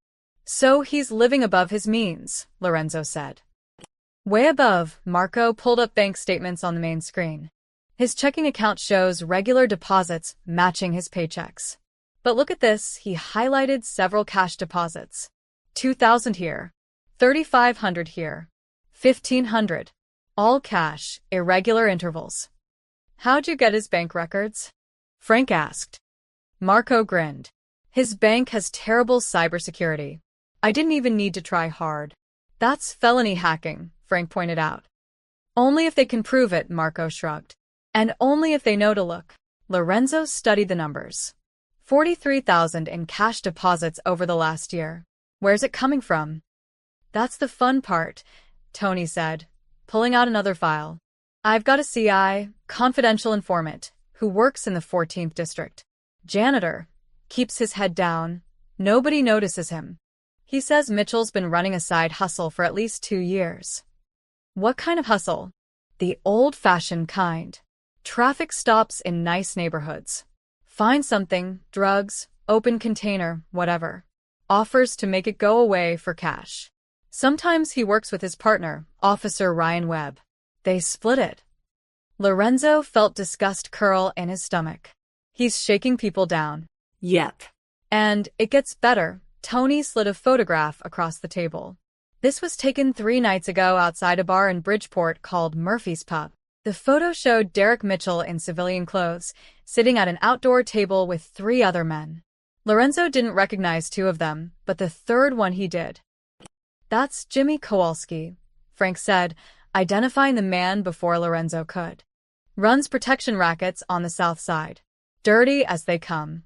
So he's living above his means, Lorenzo said. Way above, Marco pulled up bank statements on the main screen. His checking account shows regular deposits matching his paychecks. But look at this, he highlighted several cash deposits. $2,000 here. $3,500 here. $1,500. All cash, irregular intervals. How'd you get his bank records? Frank asked. Marco grinned. His bank has terrible cybersecurity. I didn't even need to try hard. That's felony hacking, Frank pointed out. Only if they can prove it, Marco shrugged. And only if they know to look. Lorenzo studied the numbers. 43,000 in cash deposits over the last year. Where's it coming from? That's the fun part, Tony said, pulling out another file. I've got a CI, confidential informant, who works in the 14th district. Janitor. Keeps his head down. Nobody notices him. He says Mitchell's been running a side hustle for at least 2 years. What kind of hustle? The old-fashioned kind. Traffic stops in nice neighborhoods. Find something, drugs, open container, whatever. Offers to make it go away for cash. Sometimes he works with his partner, Officer Ryan Webb. They split it. Lorenzo felt disgust curl in his stomach. He's shaking people down. Yep. And it gets better. Tony slid a photograph across the table. This was taken 3 nights ago outside a bar in Bridgeport called Murphy's Pub. The photo showed Derek Mitchell in civilian clothes, sitting at an outdoor table with 3 other men. Lorenzo didn't recognize 2 of them, but the third one he did. That's Jimmy Kowalski, Frank said, identifying the man before Lorenzo could. Runs protection rackets on the south side. Dirty as they come.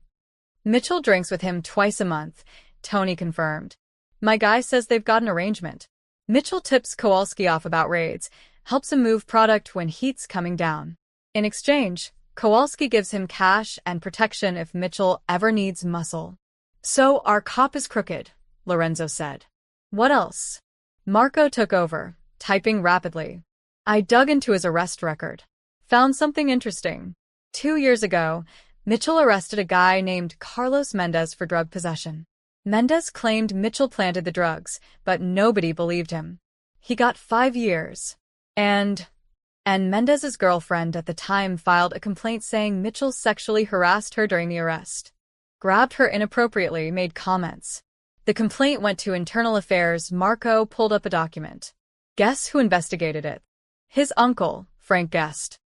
Mitchell drinks with him twice a month, Tony confirmed. My guy says they've got an arrangement. Mitchell tips Kowalski off about raids, helps him move product when heat's coming down. In exchange, Kowalski gives him cash and protection if Mitchell ever needs muscle. So our cop is crooked, Lorenzo said. What else? Marco took over, typing rapidly. I dug into his arrest record. Found something interesting. 2 years ago, Mitchell arrested a guy named Carlos Mendez for drug possession. Mendez claimed Mitchell planted the drugs, but nobody believed him. He got 5 years. And Mendez's girlfriend at the time filed a complaint saying Mitchell sexually harassed her during the arrest. Grabbed her inappropriately, made comments. The complaint went to Internal Affairs. Marco pulled up a document. Guess who investigated it? His uncle, Frank guessed.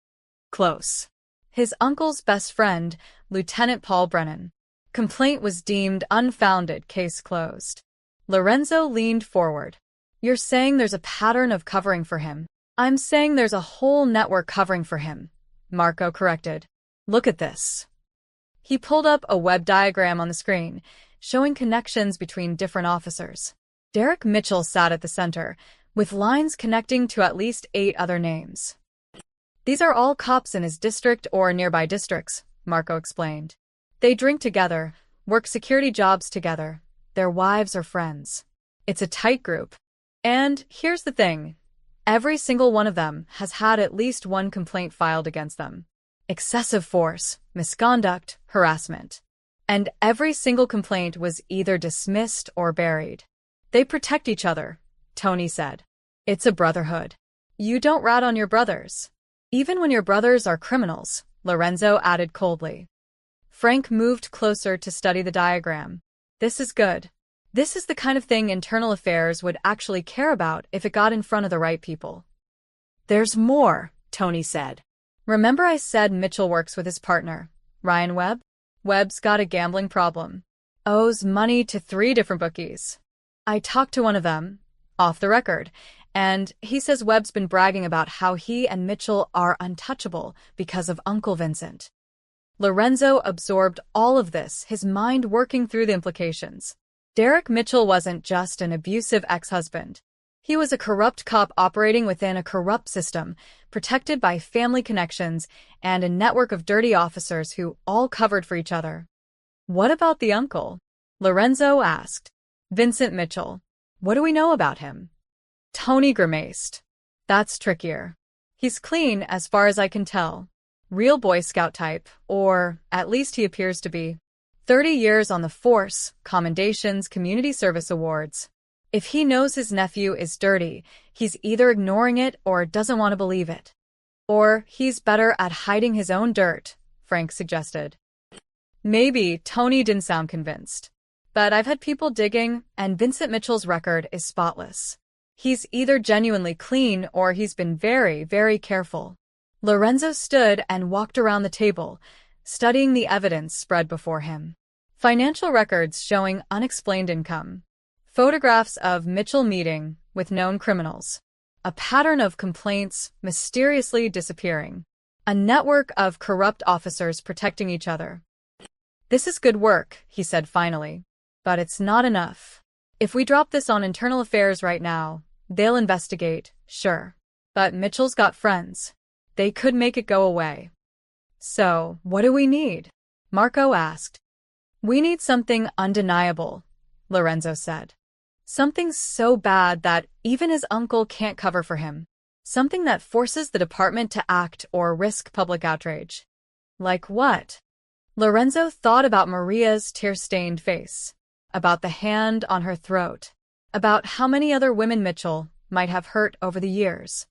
Close. His uncle's best friend, Lieutenant Paul Brennan. Complaint was deemed unfounded, case closed. Lorenzo leaned forward. You're saying there's a pattern of covering for him? I'm saying there's a whole network covering for him, Marco corrected. Look at this. He pulled up a web diagram on the screen, showing connections between different officers. Derek Mitchell sat at the center, with lines connecting to at least 8 other names. These are all cops in his district or nearby districts, Marco explained. They drink together, work security jobs together. Their wives are friends. It's a tight group. And here's the thing. Every single one of them has had at least one complaint filed against them. Excessive force, misconduct, harassment. And every single complaint was either dismissed or buried. They protect each other, Tony said. It's a brotherhood. You don't rat on your brothers. Even when your brothers are criminals, Lorenzo added coldly. Frank moved closer to study the diagram. This is good. This is the kind of thing Internal Affairs would actually care about if it got in front of the right people. There's more, Tony said. Remember I said Mitchell works with his partner, Ryan Webb? Webb's got a gambling problem. Owes money to 3 different bookies. I talked to one of them, off the record, and he says Webb's been bragging about how he and Mitchell are untouchable because of Uncle Vincent. Lorenzo absorbed all of this, his mind working through the implications. Derek Mitchell wasn't just an abusive ex-husband. He was a corrupt cop operating within a corrupt system, protected by family connections and a network of dirty officers who all covered for each other. What about the uncle? Lorenzo asked. Vincent Mitchell. What do we know about him? Tony grimaced. That's trickier. He's clean as far as I can tell. Real Boy Scout type, or at least he appears to be. 30 years on the force, commendations, community service awards. If he knows his nephew is dirty, he's either ignoring it or doesn't want to believe it. Or he's better at hiding his own dirt, Frank suggested. Maybe. Tony didn't sound convinced. But I've had people digging, and Vincent Mitchell's record is spotless. He's either genuinely clean or he's been very, very careful. Lorenzo stood and walked around the table, studying the evidence spread before him. Financial records showing unexplained income. Photographs of Mitchell meeting with known criminals. A pattern of complaints mysteriously disappearing. A network of corrupt officers protecting each other. This is good work, he said finally. But it's not enough. If we drop this on Internal Affairs right now, they'll investigate, sure. But Mitchell's got friends. They could make it go away. So, what do we need? Marco asked. We need something undeniable, Lorenzo said. Something so bad that even his uncle can't cover for him. Something that forces the department to act or risk public outrage. Like what? Lorenzo thought about Maria's tear-stained face, about the hand on her throat, about how many other women Mitchell might have hurt over the years.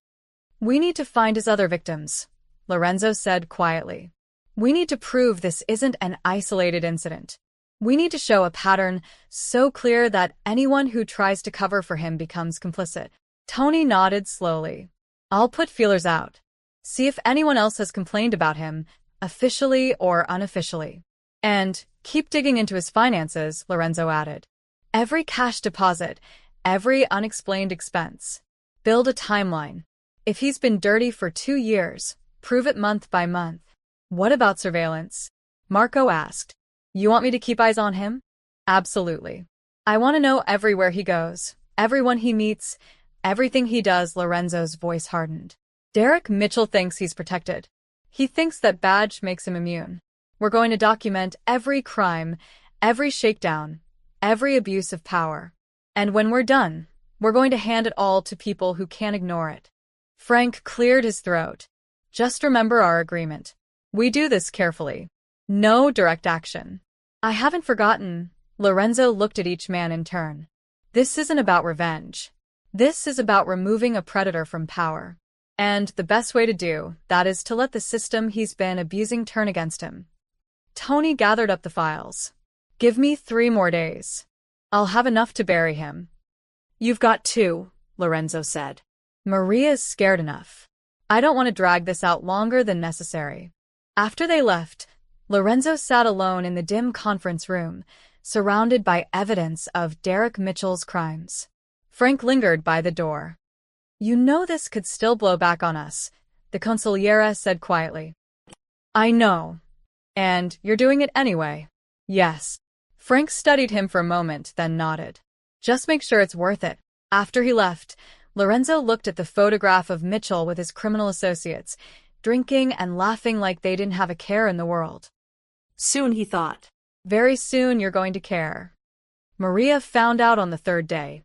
We need to find his other victims, Lorenzo said quietly. We need to prove this isn't an isolated incident. We need to show a pattern so clear that anyone who tries to cover for him becomes complicit. Tony nodded slowly. I'll put feelers out. See if anyone else has complained about him, officially or unofficially. And keep digging into his finances, Lorenzo added. Every cash deposit, every unexplained expense. Build a timeline. If he's been dirty for 2 years, prove it month by month. What about surveillance? Marco asked. You want me to keep eyes on him? Absolutely. I want to know everywhere he goes, everyone he meets, everything he does. Lorenzo's voice hardened. Derek Mitchell thinks he's protected. He thinks that badge makes him immune. We're going to document every crime, every shakedown, every abuse of power. And when we're done, we're going to hand it all to people who can't ignore it. Frank cleared his throat. Just remember our agreement. We do this carefully. No direct action. I haven't forgotten. Lorenzo looked at each man in turn. This isn't about revenge. This is about removing a predator from power. And the best way to do that is to let the system he's been abusing turn against him. Tony gathered up the files. Give me 3 more days. I'll have enough to bury him. You've got 2, Lorenzo said. Maria's scared enough. I don't want to drag this out longer than necessary. After they left, Lorenzo sat alone in the dim conference room, surrounded by evidence of Derek Mitchell's crimes. Frank lingered by the door. You know this could still blow back on us, the consigliera said quietly. I know. And you're doing it anyway. Yes. Frank studied him for a moment, then nodded. Just make sure it's worth it. After he left, Lorenzo looked at the photograph of Mitchell with his criminal associates, drinking and laughing like they didn't have a care in the world. Soon, he thought. Very soon you're going to care. Maria found out on the 3rd day.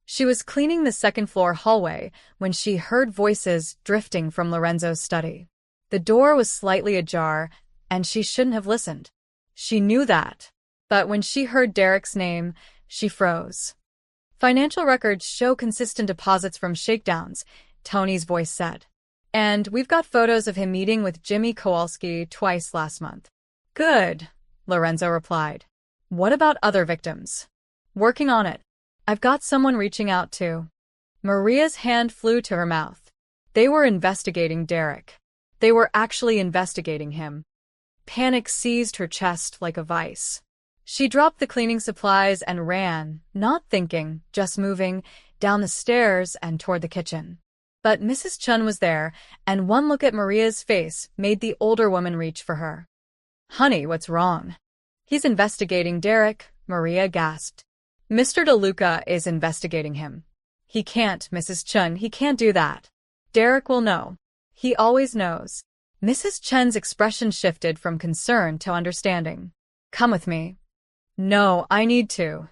She was cleaning the 2nd-floor hallway when she heard voices drifting from Lorenzo's study. The door was slightly ajar, and she shouldn't have listened. She knew that. But when she heard Derek's name, she froze. Financial records show consistent deposits from shakedowns, Tony's voice said. And we've got photos of him meeting with Jimmy Kowalski twice last month. Good, Lorenzo replied. What about other victims? Working on it. I've got someone reaching out too. Maria's hand flew to her mouth. They were investigating Derek. They were actually investigating him. Panic seized her chest like a vice. She dropped the cleaning supplies and ran, not thinking, just moving, down the stairs and toward the kitchen. But Mrs. Chun was there, and one look at Maria's face made the older woman reach for her. Honey, what's wrong? He's investigating Derek, Maria gasped. Mr. DeLuca is investigating him. He can't, Mrs. Chun, he can't do that. Derek will know. He always knows. Mrs. Chen's expression shifted from concern to understanding. Come with me. No, I need to.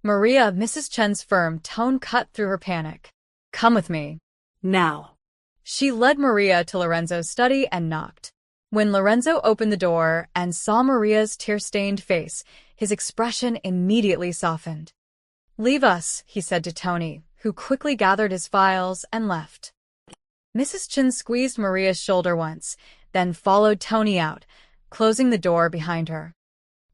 Maria, Mrs. Chen's firm tone cut through her panic. Come with me. Now. She led Maria to Lorenzo's study and knocked. When Lorenzo opened the door and saw Maria's tear-stained face, his expression immediately softened. Leave us, he said to Tony, who quickly gathered his files and left. Mrs. Chen squeezed Maria's shoulder once, then followed Tony out, closing the door behind her.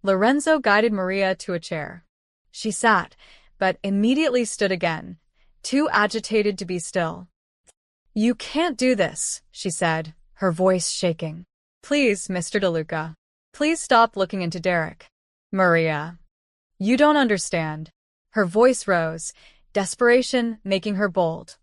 Lorenzo guided Maria to a chair. She sat, but immediately stood again, too agitated to be still. You can't do this, she said, her voice shaking. Please, Mr. DeLuca. Please stop looking into Derek. Maria. You don't understand. Her voice rose, desperation making her bold.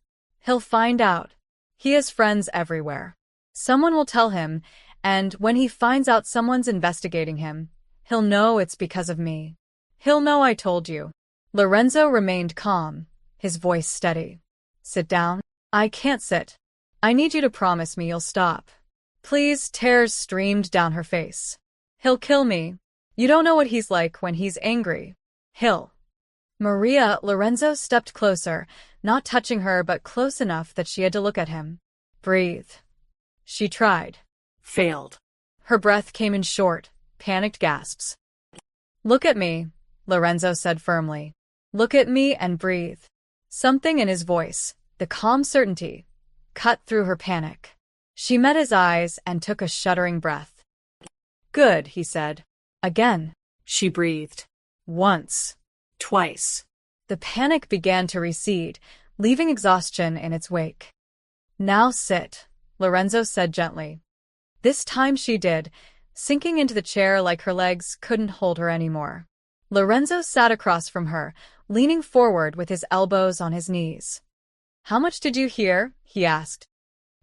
He'll find out. He has friends everywhere. Someone will tell him, and when he finds out someone's investigating him, he'll know it's because of me. He'll know I told you. Lorenzo remained calm, his voice steady. Sit down. I can't sit. I need you to promise me you'll stop. Please, tears streamed down her face. He'll kill me. You don't know what he's like when he's angry. He'll. Maria, Lorenzo stepped closer, not touching her but close enough that she had to look at him. Breathe. She tried. Failed. Her breath came in short, panicked gasps. Look at me, Lorenzo said firmly. Look at me and breathe. Something in his voice, the calm certainty, cut through her panic. She met his eyes and took a shuddering breath. Good, he said. Again. She breathed. Once. Twice. The panic began to recede, leaving exhaustion in its wake. Now sit, Lorenzo said gently. This time she did, sinking into the chair like her legs couldn't hold her anymore. Lorenzo sat across from her, leaning forward with his elbows on his knees. How much did you hear? He asked.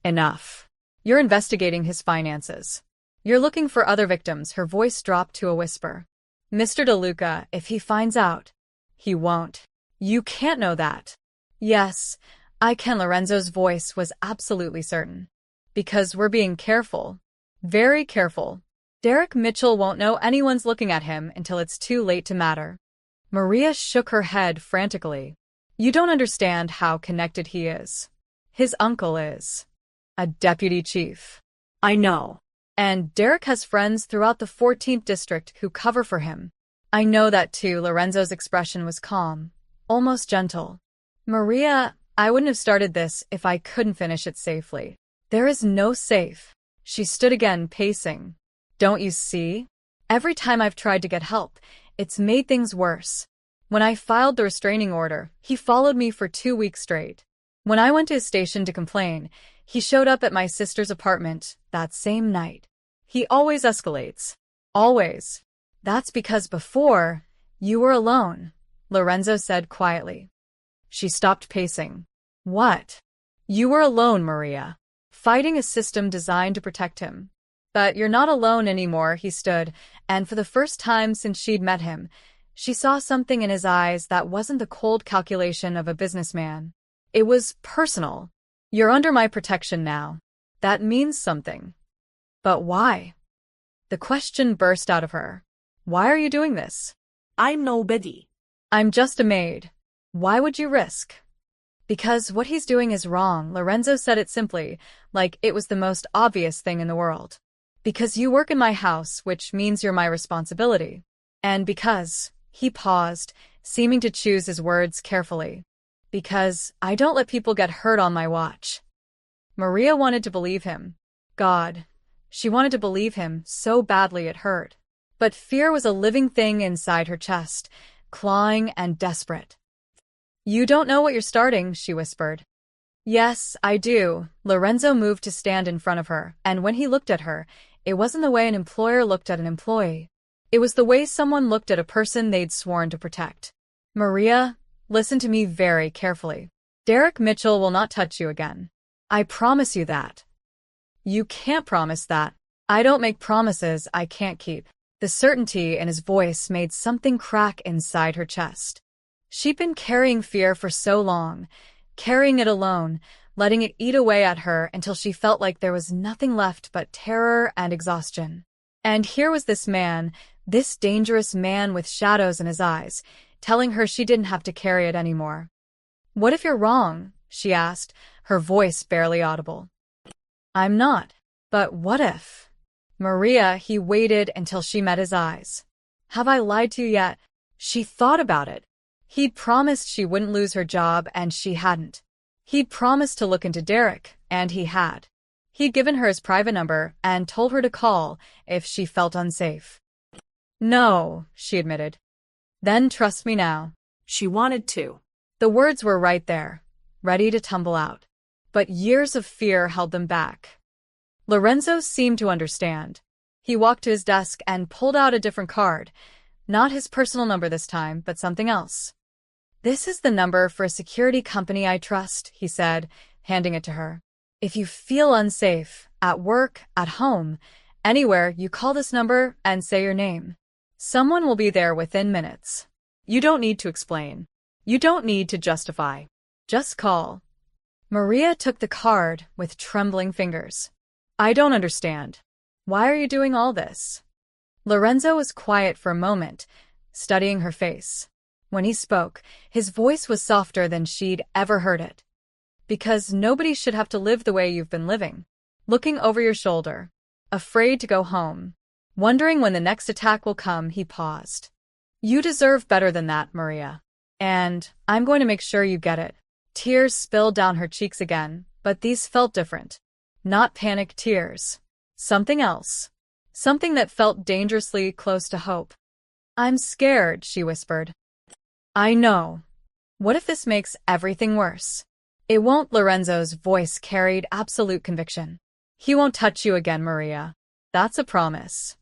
Enough. You're investigating his finances. You're looking for other victims. Her voice dropped to a whisper. Mr. DeLuca, if he finds out, He won't. You can't know that. Yes, I can. Lorenzo's voice was absolutely certain. Because we're being careful. Very careful. Derek Mitchell won't know anyone's looking at him until it's too late to matter. Maria shook her head frantically. You don't understand how connected he is. His uncle is a deputy chief. I know. And Derek has friends throughout the 14th district who cover for him. I know that too. Lorenzo's expression was calm, almost gentle. Maria, I wouldn't have started this if I couldn't finish it safely. There is no safe. She stood again, pacing. Don't you see? Every time I've tried to get help, it's made things worse. When I filed the restraining order, he followed me for 2 weeks straight. When I went to his station to complain, he showed up at my sister's apartment that same night. He always escalates. Always. That's because before, you were alone, Lorenzo said quietly. She stopped pacing. What? You were alone, Maria. Fighting a system designed to protect him. But you're not alone anymore, he stood, and for the first time since she'd met him, she saw something in his eyes that wasn't the cold calculation of a businessman. It was personal. You're under my protection now. That means something. But why? The question burst out of her. Why are you doing this? I'm nobody. I'm just a maid. Why would you risk? Because what he's doing is wrong, Lorenzo said it simply, like it was the most obvious thing in the world. Because you work in my house, which means you're my responsibility. And because, he paused, seeming to choose his words carefully. Because I don't let people get hurt on my watch. Maria wanted to believe him. God. She wanted to believe him so badly it hurt. But fear was a living thing inside her chest, clawing and desperate. You don't know what you're starting, she whispered. Yes, I do. Lorenzo moved to stand in front of her, and when he looked at her, it wasn't the way an employer looked at an employee. It was the way someone looked at a person they'd sworn to protect. Maria, listen to me very carefully. Derek Mitchell will not touch you again. I promise you that. You can't promise that. I don't make promises I can't keep. The certainty in his voice made something crack inside her chest. She'd been carrying fear for so long, carrying it alone, letting it eat away at her until she felt like there was nothing left but terror and exhaustion. And here was this man, this dangerous man with shadows in his eyes, telling her she didn't have to carry it anymore. What if you're wrong? She asked, her voice barely audible. I'm not. But what if? Maria, he waited until she met his eyes. Have I lied to you yet? She thought about it. He'd promised she wouldn't lose her job, and she hadn't. He'd promised to look into Derek, and he had. He'd given her his private number and told her to call if she felt unsafe. No, she admitted. Then trust me now. She wanted to. The words were right there, ready to tumble out. But years of fear held them back. Lorenzo seemed to understand. He walked to his desk and pulled out a different card. Not his personal number this time, but something else. This is the number for a security company I trust, he said, handing it to her. If you feel unsafe, at work, at home, anywhere, you call this number and say your name. Someone will be there within minutes. You don't need to explain. You don't need to justify. Just call. Maria took the card with trembling fingers. I don't understand. Why are you doing all this? Lorenzo was quiet for a moment, studying her face. When he spoke, his voice was softer than she'd ever heard it. Because nobody should have to live the way you've been living. Looking over your shoulder. Afraid to go home. Wondering when the next attack will come, he paused. You deserve better than that, Maria. And I'm going to make sure you get it. Tears spilled down her cheeks again, but these felt different. Not panic tears. Something else. Something that felt dangerously close to hope. I'm scared, she whispered. I know. What if this makes everything worse? It won't, Lorenzo's voice carried absolute conviction. He won't touch you again, Maria. That's a promise.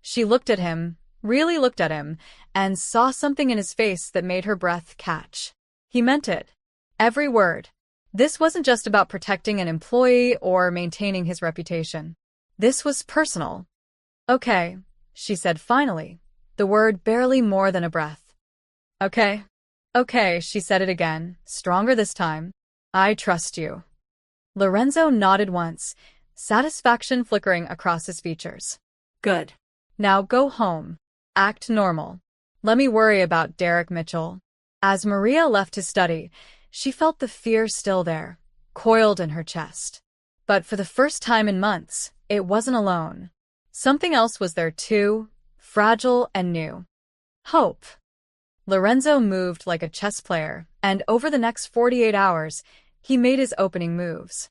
She looked at him, really looked at him, and saw something in his face that made her breath catch. He meant it. Every word. This wasn't just about protecting an employee or maintaining his reputation. This was personal. Okay, she said finally, the word barely more than a breath. Okay. Okay, she said it again, stronger this time. I trust you. Lorenzo nodded once, satisfaction flickering across his features. Good. Now go home. Act normal. Let me worry about Derek Mitchell. As Maria left his study, she felt the fear still there, coiled in her chest. But for the first time in months, it wasn't alone. Something else was there too, fragile and new. Hope. Lorenzo moved like a chess player, and over the next 48 hours, he made his opening moves.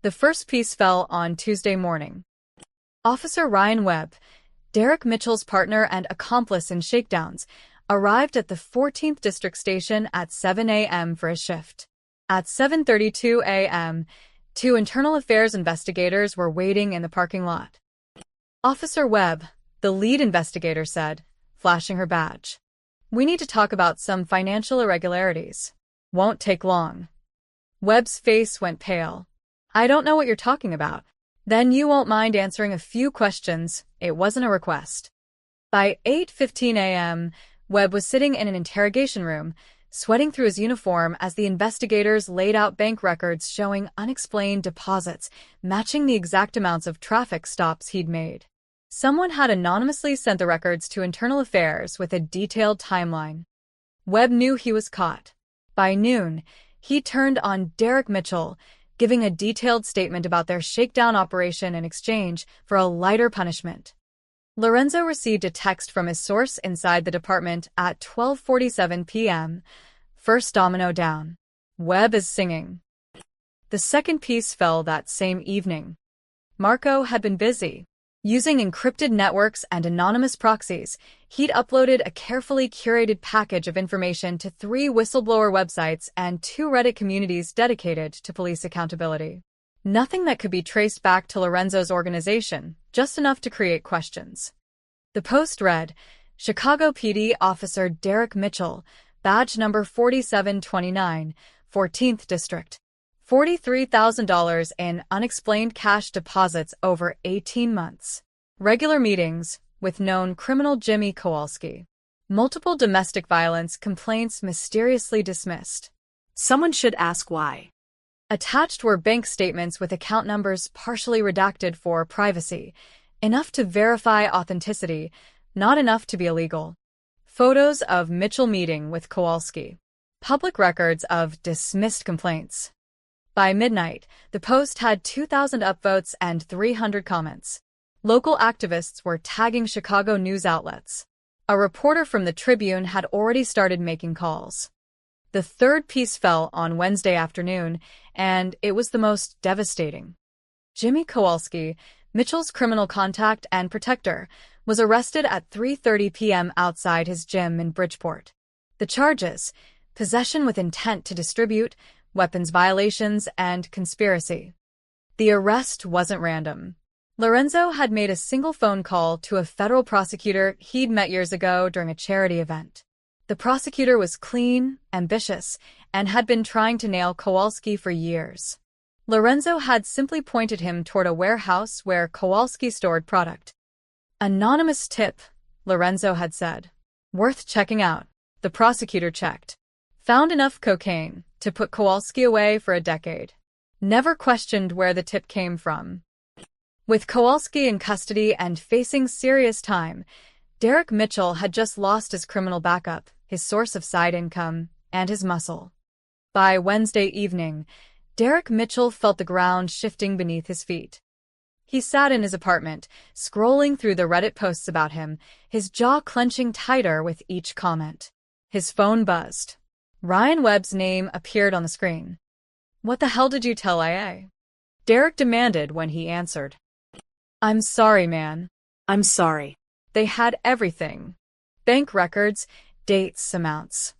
The first piece fell on Tuesday morning. Officer Ryan Webb, Derek Mitchell's partner and accomplice in shakedowns, arrived at the 14th District Station at 7 a.m. for his shift. At 7:32 a.m., two internal affairs investigators were waiting in the parking lot. Officer Webb, the lead investigator, said, flashing her badge. We need to talk about some financial irregularities. Won't take long. Webb's face went pale. I don't know what you're talking about. Then you won't mind answering a few questions. It wasn't a request. By 8:15 a.m., Webb was sitting in an interrogation room, sweating through his uniform as the investigators laid out bank records showing unexplained deposits, matching the exact amounts of traffic stops he'd made. Someone had anonymously sent the records to Internal Affairs with a detailed timeline. Webb knew he was caught. By noon, he turned on Derek Mitchell, giving a detailed statement about their shakedown operation in exchange for a lighter punishment. Lorenzo received a text from his source inside the department at 12:47 p.m. First domino down. Webb is singing. The second piece fell that same evening. Marco had been busy. Using encrypted networks and anonymous proxies, he'd uploaded a carefully curated package of information to 3 whistleblower websites and 2 Reddit communities dedicated to police accountability. Nothing that could be traced back to Lorenzo's organization, just enough to create questions. The post read, Chicago PD Officer Derek Mitchell, badge number 4729, 14th District. $43,000 in unexplained cash deposits over 18 months. Regular meetings with known criminal Jimmy Kowalski. Multiple domestic violence complaints mysteriously dismissed. Someone should ask why. Attached were bank statements with account numbers partially redacted for privacy, enough to verify authenticity, not enough to be illegal. Photos of Mitchell meeting with Kowalski. Public records of dismissed complaints. By midnight, the post had 2,000 upvotes and 300 comments. Local activists were tagging Chicago news outlets. A reporter from the Tribune had already started making calls. The third piece fell on Wednesday afternoon, and it was the most devastating. Jimmy Kowalski, Mitchell's criminal contact and protector, was arrested at 3:30 p.m. outside his gym in Bridgeport. The charges: possession with intent to distribute, weapons violations, and conspiracy. The arrest wasn't random. Lorenzo had made a single phone call to a federal prosecutor he'd met years ago during a charity event. The prosecutor was clean, ambitious, and had been trying to nail Kowalski for years. Lorenzo had simply pointed him toward a warehouse where Kowalski stored product. Anonymous tip, Lorenzo had said. Worth checking out. The prosecutor checked. Found enough cocaine to put Kowalski away for a decade. Never questioned where the tip came from. With Kowalski in custody and facing serious time, Derek Mitchell had just lost his criminal backup, his source of side income, and his muscle. By Wednesday evening, Derek Mitchell felt the ground shifting beneath his feet. He sat in his apartment, scrolling through the Reddit posts about him, his jaw clenching tighter with each comment. His phone buzzed. Ryan Webb's name appeared on the screen. What the hell did you tell IA? Derek demanded when he answered. I'm sorry, man. I'm sorry. They had everything. Bank records, dates, amounts.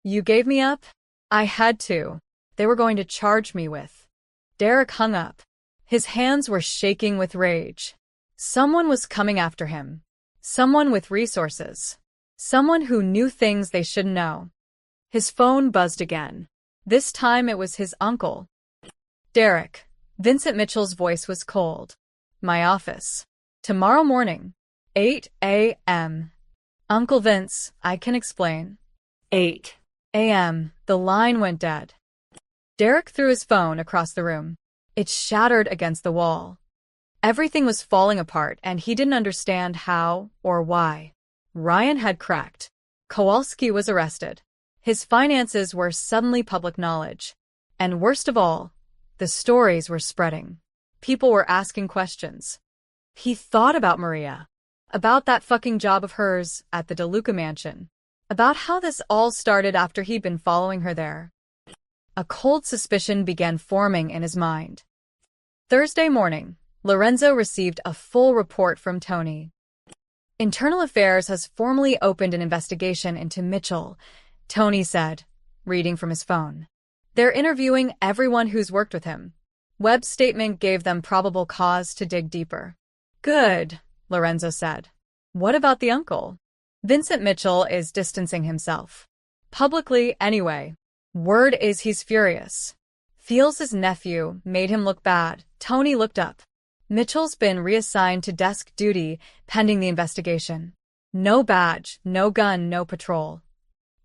You gave me up? I had to. They were going to charge me with. Derek hung up. His hands were shaking with rage. Someone was coming after him. Someone with resources. Someone who knew things they shouldn't know. His phone buzzed again. This time it was his uncle. Derek. Vincent Mitchell's voice was cold. My office. Tomorrow morning. 8 a.m. Uncle Vince, I can explain. a.m. The line went dead. Derek threw his phone across the room. It shattered against the wall. Everything was falling apart, and he didn't understand how or why. Ryan had cracked. Kowalski was arrested. His finances were suddenly public knowledge. And worst of all, the stories were spreading. People were asking questions. He thought about Maria. About that fucking job of hers at the DeLuca mansion. About how this all started after he'd been following her there. A cold suspicion began forming in his mind. Thursday morning, Lorenzo received a full report from Tony. Internal Affairs has formally opened an investigation into Mitchell, Tony said, reading from his phone. They're interviewing everyone who's worked with him. Webb's statement gave them probable cause to dig deeper. Good, Lorenzo said. What about the uncle? Vincent Mitchell is distancing himself. Publicly, anyway. Word is he's furious. Feels his nephew made him look bad. Tony looked up. Mitchell's been reassigned to desk duty pending the investigation. No badge, no gun, no patrol.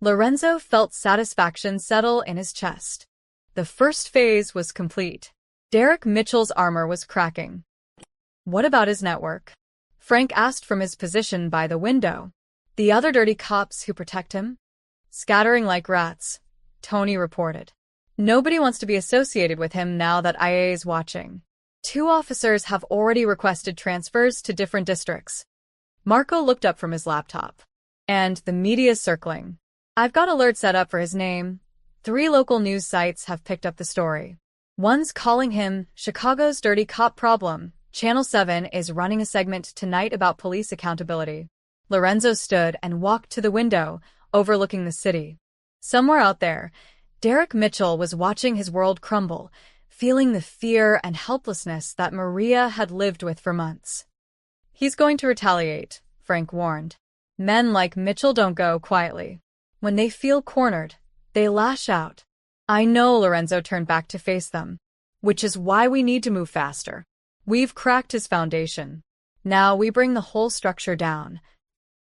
Lorenzo felt satisfaction settle in his chest. The first phase was complete. Derek Mitchell's armor was cracking. What about his network? Frank asked from his position by the window. The other dirty cops who protect him? Scattering like rats, Tony reported. Nobody wants to be associated with him now that IA is watching. 2 officers have already requested transfers to different districts. Marco looked up from his laptop. And the media's circling. I've got alerts set up for his name. 3 local news sites have picked up the story. One's calling him Chicago's Dirty Cop Problem. Channel 7 is running a segment tonight about police accountability. Lorenzo stood and walked to the window, overlooking the city. Somewhere out there, Derek Mitchell was watching his world crumble, feeling the fear and helplessness that Maria had lived with for months. He's going to retaliate, Frank warned. Men like Mitchell don't go quietly. When they feel cornered, they lash out. I know, Lorenzo turned back to face them. Which is why we need to move faster. We've cracked his foundation. Now we bring the whole structure down.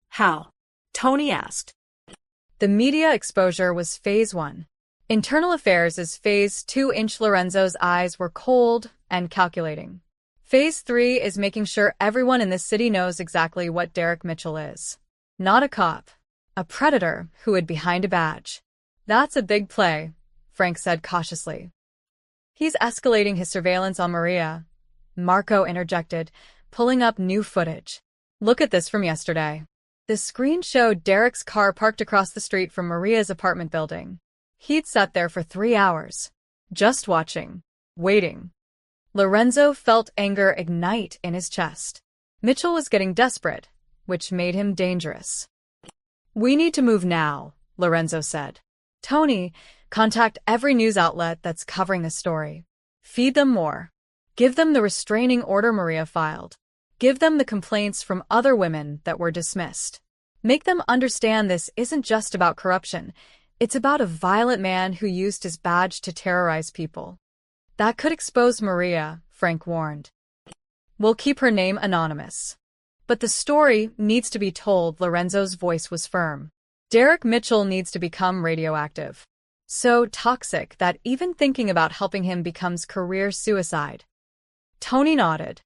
How? Tony asked. The media exposure was phase 1. Internal Affairs is phase 2. Lorenzo's eyes were cold and calculating. Phase 3 is making sure everyone in this city knows exactly what Derek Mitchell is. Not a cop. A predator who hid behind a badge. That's a big play, Frank said cautiously. He's escalating his surveillance on Maria, Marco interjected, pulling up new footage. Look at this from yesterday. The screen showed Derek's car parked across the street from Maria's apartment building. He'd sat there for 3 hours, just watching, waiting. Lorenzo felt anger ignite in his chest. Mitchell was getting desperate, which made him dangerous. We need to move now, Lorenzo said. Tony, contact every news outlet that's covering this story. Feed them more. Give them the restraining order Maria filed. Give them the complaints from other women that were dismissed. Make them understand this isn't just about corruption. It's about a violent man who used his badge to terrorize people. That could expose Maria, Frank warned. We'll keep her name anonymous. But the story needs to be told. Lorenzo's voice was firm. Derek Mitchell needs to become radioactive. So toxic that even thinking about helping him becomes career suicide. Tony nodded.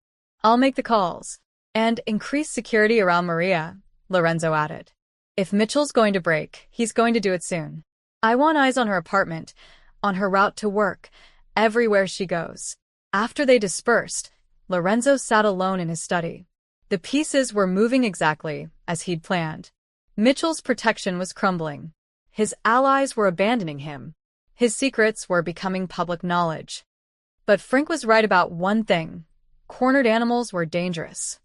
I'll make the calls. And increase security around Maria, Lorenzo added. If Mitchell's going to break, he's going to do it soon. I want eyes on her apartment, on her route to work, everywhere she goes. After they dispersed, Lorenzo sat alone in his study. The pieces were moving exactly as he'd planned. Mitchell's protection was crumbling. His allies were abandoning him. His secrets were becoming public knowledge. But Frank was right about one thing. Cornered animals were dangerous.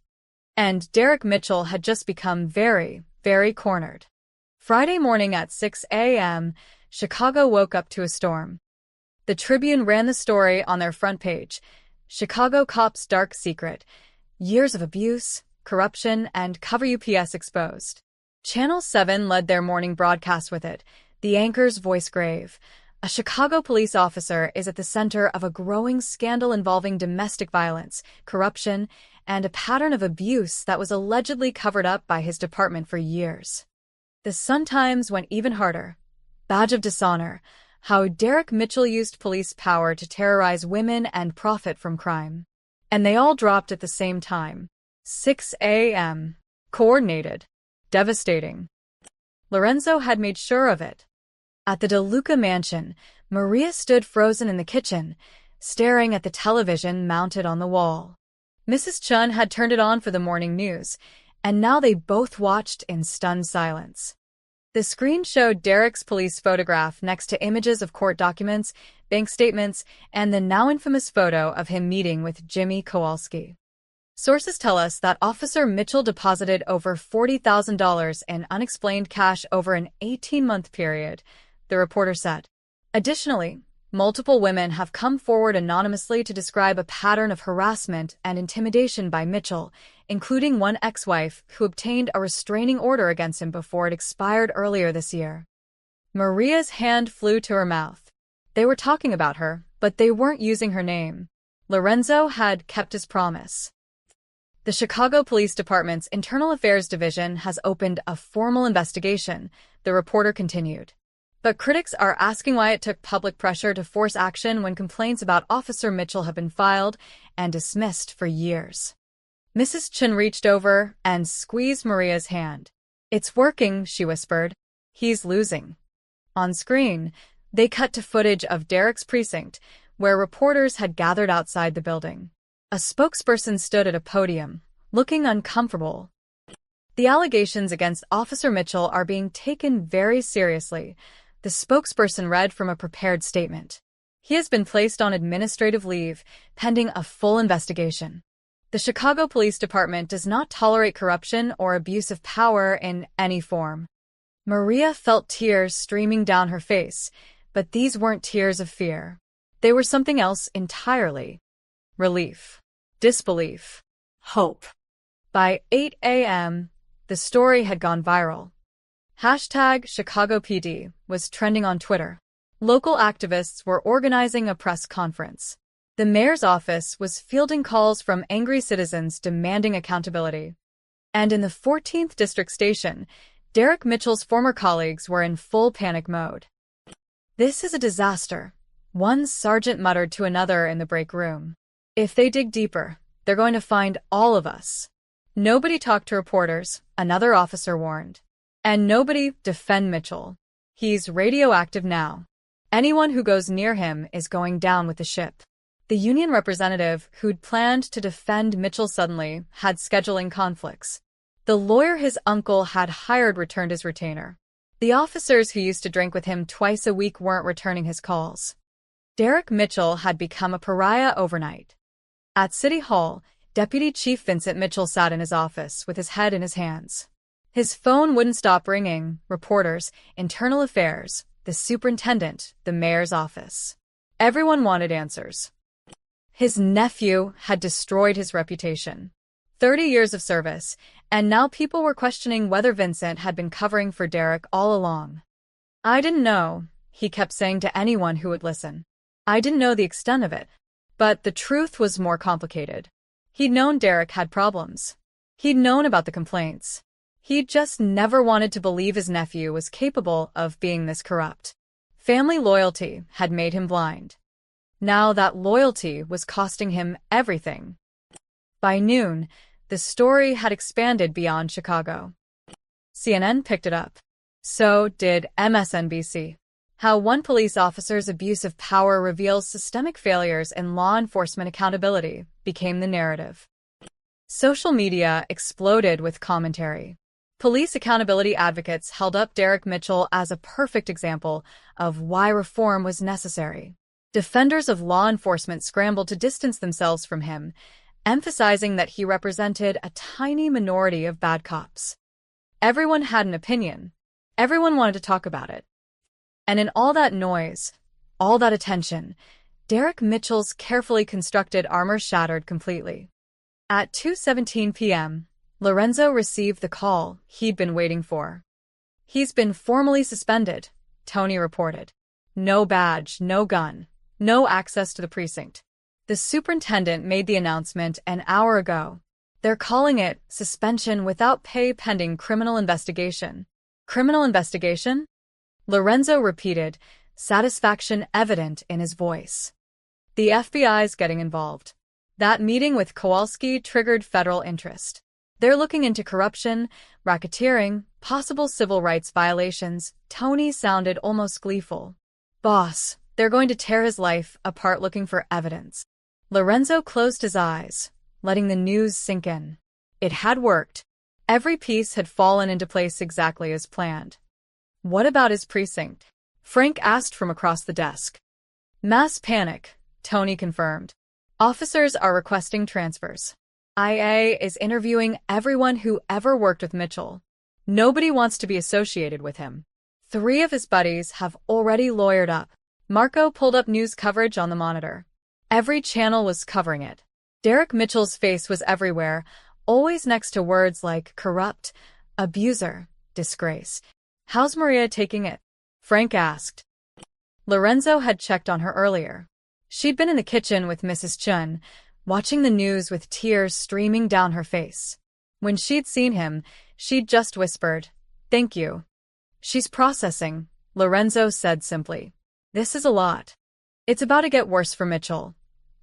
And Derek Mitchell had just become very, very cornered. Friday morning at 6 a.m., Chicago woke up to a storm. The Tribune ran the story on their front page. Chicago cops' dark secret. Years of abuse, corruption, and cover UPS exposed. Channel 7 led their morning broadcast with it, the anchor's voice grave. A Chicago police officer is at the center of a growing scandal involving domestic violence, corruption, and a pattern of abuse that was allegedly covered up by his department for years. The Sun-Times went even harder. Badge of Dishonor: How Derek Mitchell Used Police Power to Terrorize Women and Profit from Crime. And they all dropped at the same time. 6 a.m. Coordinated. Devastating. Lorenzo had made sure of it. At the De Luca mansion, Maria stood frozen in the kitchen, staring at the television mounted on the wall. Mrs. Chun had turned it on for the morning news, and now they both watched in stunned silence. The screen showed Derek's police photograph next to images of court documents, bank statements, and the now infamous photo of him meeting with Jimmy Kowalski. Sources tell us that Officer Mitchell deposited over $40,000 in unexplained cash over an 18-month period, the reporter said. Additionally, multiple women have come forward anonymously to describe a pattern of harassment and intimidation by Mitchell, including one ex-wife who obtained a restraining order against him before it expired earlier this year. Maria's hand flew to her mouth. They were talking about her, but they weren't using her name. Lorenzo had kept his promise. The Chicago Police Department's Internal Affairs Division has opened a formal investigation, the reporter continued. But critics are asking why it took public pressure to force action when complaints about Officer Mitchell have been filed and dismissed for years. Mrs. Chun reached over and squeezed Maria's hand. "It's working," she whispered. "He's losing." On screen, they cut to footage of Derek's precinct, where reporters had gathered outside the building. A spokesperson stood at a podium, looking uncomfortable. "The allegations against Officer Mitchell are being taken very seriously," the spokesperson read from a prepared statement. "He has been placed on administrative leave, pending a full investigation. The Chicago Police Department does not tolerate corruption or abuse of power in any form." Maria felt tears streaming down her face, but these weren't tears of fear. They were something else entirely. Relief. Disbelief. Hope. By 8 a.m., the story had gone viral. #ChicagoPD was trending on Twitter. Local activists were organizing a press conference. The mayor's office was fielding calls from angry citizens demanding accountability. And in the 14th District Station, Derek Mitchell's former colleagues were in full panic mode. "This is a disaster," one sergeant muttered to another in the break room. "If they dig deeper, they're going to find all of us." "Nobody talk to reporters," another officer warned. "And nobody defend Mitchell. He's radioactive now. Anyone who goes near him is going down with the ship." The union representative who'd planned to defend Mitchell suddenly had scheduling conflicts. The lawyer his uncle had hired returned his retainer. The officers who used to drink with him twice a week weren't returning his calls. Derek Mitchell had become a pariah overnight. At City Hall, Deputy Chief Vincent Mitchell sat in his office with his head in his hands. His phone wouldn't stop ringing: reporters, internal affairs, the superintendent, the mayor's office. Everyone wanted answers. His nephew had destroyed his reputation. 30 years of service, and now people were questioning whether Vincent had been covering for Derek all along. "I didn't know," he kept saying to anyone who would listen. "I didn't know the extent of it." But the truth was more complicated. He'd known Derek had problems. He'd known about the complaints. He'd just never wanted to believe his nephew was capable of being this corrupt. Family loyalty had made him blind. Now that loyalty was costing him everything. By noon, the story had expanded beyond Chicago. CNN picked it up. So did MSNBC. How one police officer's abuse of power reveals systemic failures in law enforcement accountability became the narrative. Social media exploded with commentary. Police accountability advocates held up Derek Mitchell as a perfect example of why reform was necessary. Defenders of law enforcement scrambled to distance themselves from him, emphasizing that he represented a tiny minority of bad cops. Everyone had an opinion. Everyone wanted to talk about it. And in all that noise, all that attention, Derek Mitchell's carefully constructed armor shattered completely. At 2:17 p.m., Lorenzo received the call he'd been waiting for. "He's been formally suspended," Tony reported. "No badge, no gun, no access to the precinct." The superintendent made the announcement an hour ago. They're calling it suspension without pay pending criminal investigation. Criminal investigation? Lorenzo repeated, satisfaction evident in his voice. The FBI's getting involved. That meeting with Kowalski triggered federal interest. They're looking into corruption, racketeering, possible civil rights violations. Tony sounded almost gleeful. Boss, they're going to tear his life apart looking for evidence. Lorenzo closed his eyes, letting the news sink in. It had worked. Every piece had fallen into place exactly as planned. What about his precinct? Frank asked from across the desk. Mass panic, Tony confirmed. Officers are requesting transfers. IA is interviewing everyone who ever worked with Mitchell. Nobody wants to be associated with him. 3 of his buddies have already lawyered up. Marco pulled up news coverage on the monitor. Every channel was covering it. Derek Mitchell's face was everywhere, always next to words like corrupt, abuser, disgrace. How's Maria taking it? Frank asked. Lorenzo had checked on her earlier. She'd been in the kitchen with Mrs. Chun, watching the news with tears streaming down her face. When she'd seen him, she'd just whispered, "Thank you." She's processing, Lorenzo said simply. This is a lot. It's about to get worse for Mitchell,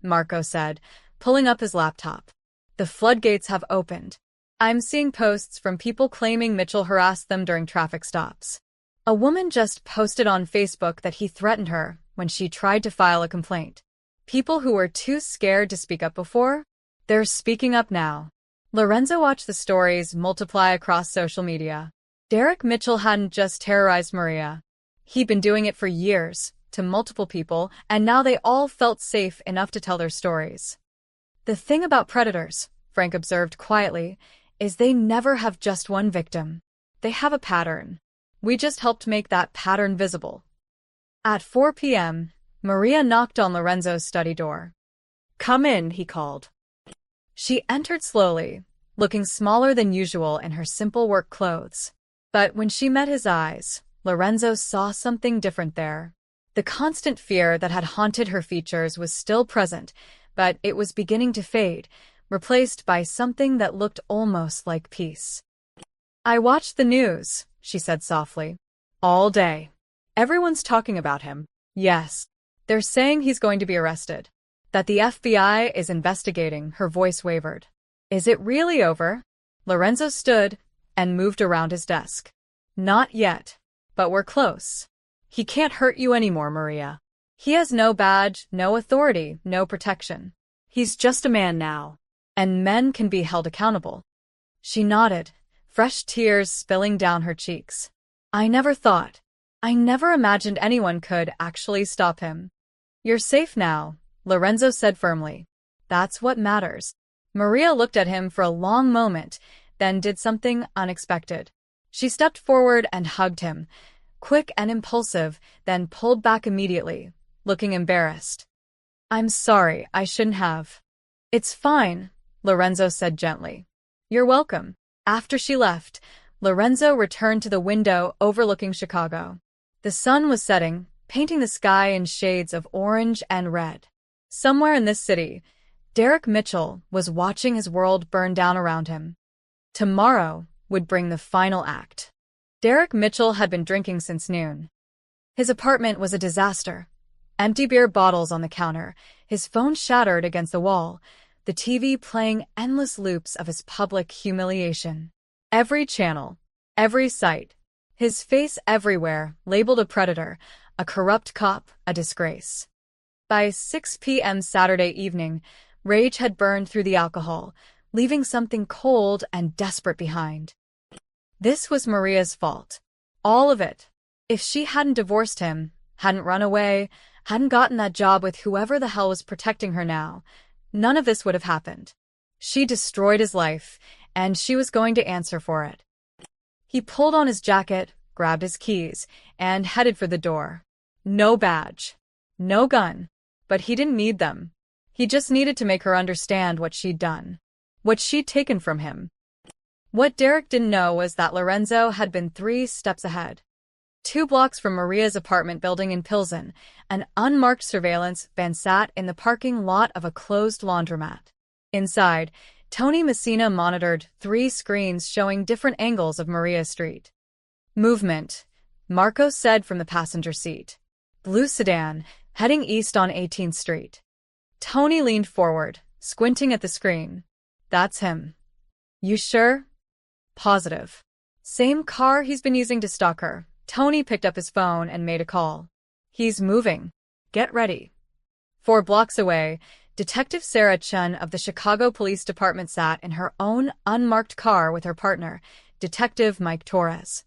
Marco said, pulling up his laptop. The floodgates have opened. I'm seeing posts from people claiming Mitchell harassed them during traffic stops. A woman just posted on Facebook that he threatened her when she tried to file a complaint. People who were too scared to speak up before, they're speaking up now. Lorenzo watched the stories multiply across social media. Derek Mitchell hadn't just terrorized Maria. He'd been doing it for years, to multiple people, and now they all felt safe enough to tell their stories. The thing about predators, Frank observed quietly, is they never have just one victim. They have a pattern. We just helped make that pattern visible. At 4 p.m., Maria knocked on Lorenzo's study door. Come in, he called. She entered slowly, looking smaller than usual in her simple work clothes. But when she met his eyes, Lorenzo saw something different there. The constant fear that had haunted her features was still present, but it was beginning to fade, replaced by something that looked almost like peace. I watched the news, she said softly. All day. Everyone's talking about him. Yes. They're saying he's going to be arrested. That the FBI is investigating, her voice wavered. Is it really over? Lorenzo stood and moved around his desk. Not yet, but we're close. He can't hurt you anymore, Maria. He has no badge, no authority, no protection. He's just a man now, and men can be held accountable. She nodded, fresh tears spilling down her cheeks. I never imagined anyone could actually stop him. You're safe now, Lorenzo said firmly. That's what matters. Maria looked at him for a long moment, then did something unexpected. She stepped forward and hugged him, quick and impulsive, then pulled back immediately, looking embarrassed. I'm sorry, I shouldn't have. It's fine, Lorenzo said gently. You're welcome. After she left, Lorenzo returned to the window overlooking Chicago. The sun was setting, painting the sky in shades of orange and red. Somewhere in this city, Derek Mitchell was watching his world burn down around him. Tomorrow would bring the final act. Derek Mitchell had been drinking since noon. His apartment was a disaster. Empty beer bottles on the counter, his phone shattered against the wall, the TV playing endless loops of his public humiliation. Every channel, every site, his face everywhere, labeled a predator, a corrupt cop, a disgrace. By 6 p.m. Saturday evening, rage had burned through the alcohol, leaving something cold and desperate behind. This was Maria's fault. All of it. If she hadn't divorced him, hadn't run away, hadn't gotten that job with whoever the hell was protecting her now, none of this would have happened. She destroyed his life, and she was going to answer for it. He pulled on his jacket, grabbed his keys, and headed for the door. No badge. No gun. But he didn't need them. He just needed to make her understand what she'd done. What she'd taken from him. What Derek didn't know was that Lorenzo had been 3 steps ahead. 2 blocks from Maria's apartment building in Pilsen, an unmarked surveillance van sat in the parking lot of a closed laundromat. Inside, Tony Messina monitored 3 screens showing different angles of Maria Street. Movement, Marco said from the passenger seat. Blue sedan, heading east on 18th Street. Tony leaned forward, squinting at the screen. That's him. You sure? Positive. Same car he's been using to stalk her. Tony picked up his phone and made a call. He's moving. Get ready. 4 blocks away, Detective Sarah Chen of the Chicago Police Department sat in her own unmarked car with her partner, Detective Mike Torres.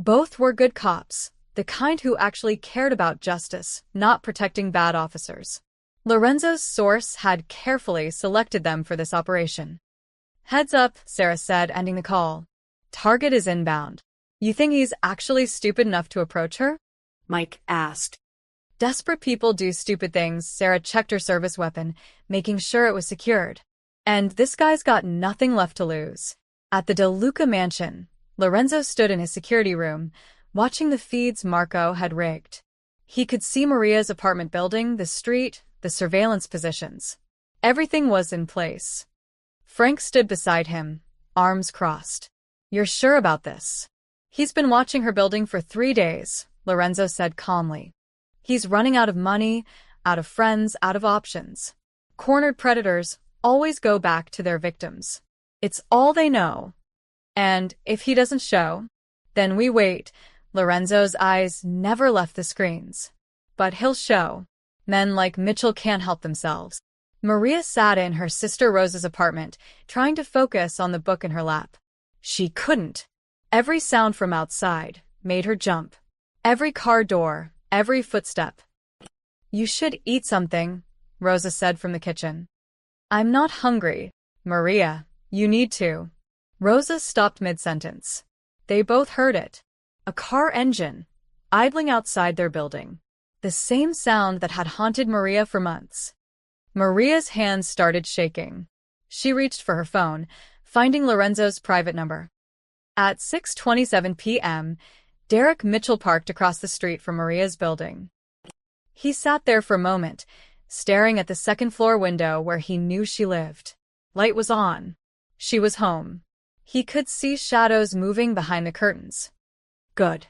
Both were good cops, the kind who actually cared about justice, not protecting bad officers. Lorenzo's source had carefully selected them for this operation. Heads up, Sarah said, ending the call. Target is inbound. You think he's actually stupid enough to approach her? Mike asked. Desperate people do stupid things. Sarah checked her service weapon, making sure it was secured. And this guy's got nothing left to lose. At the De Luca mansion, Lorenzo stood in his security room, watching the feeds Marco had rigged. He could see Maria's apartment building, the street, the surveillance positions. Everything was in place. Frank stood beside him, arms crossed. You're sure about this? He's been watching her building for 3 days, Lorenzo said calmly. He's running out of money, out of friends, out of options. Cornered predators always go back to their victims. It's all they know. And if he doesn't show, then we wait. Lorenzo's eyes never left the screens. But he'll show. Men like Mitchell can't help themselves. Maria sat in her sister Rosa's apartment, trying to focus on the book in her lap. She couldn't. Every sound from outside made her jump. Every car door, every footstep. You should eat something, Rosa said from the kitchen. I'm not hungry. Maria, you need to. Rosa stopped mid-sentence. They both heard it. A car engine, idling outside their building. The same sound that had haunted Maria for months. Maria's hands started shaking. She reached for her phone, finding Lorenzo's private number. At 6:27 p.m., Derek Mitchell parked across the street from Maria's building. He sat there for a moment, staring at the second-floor window where he knew she lived. Light was on. She was home. He could see shadows moving behind the curtains. Good.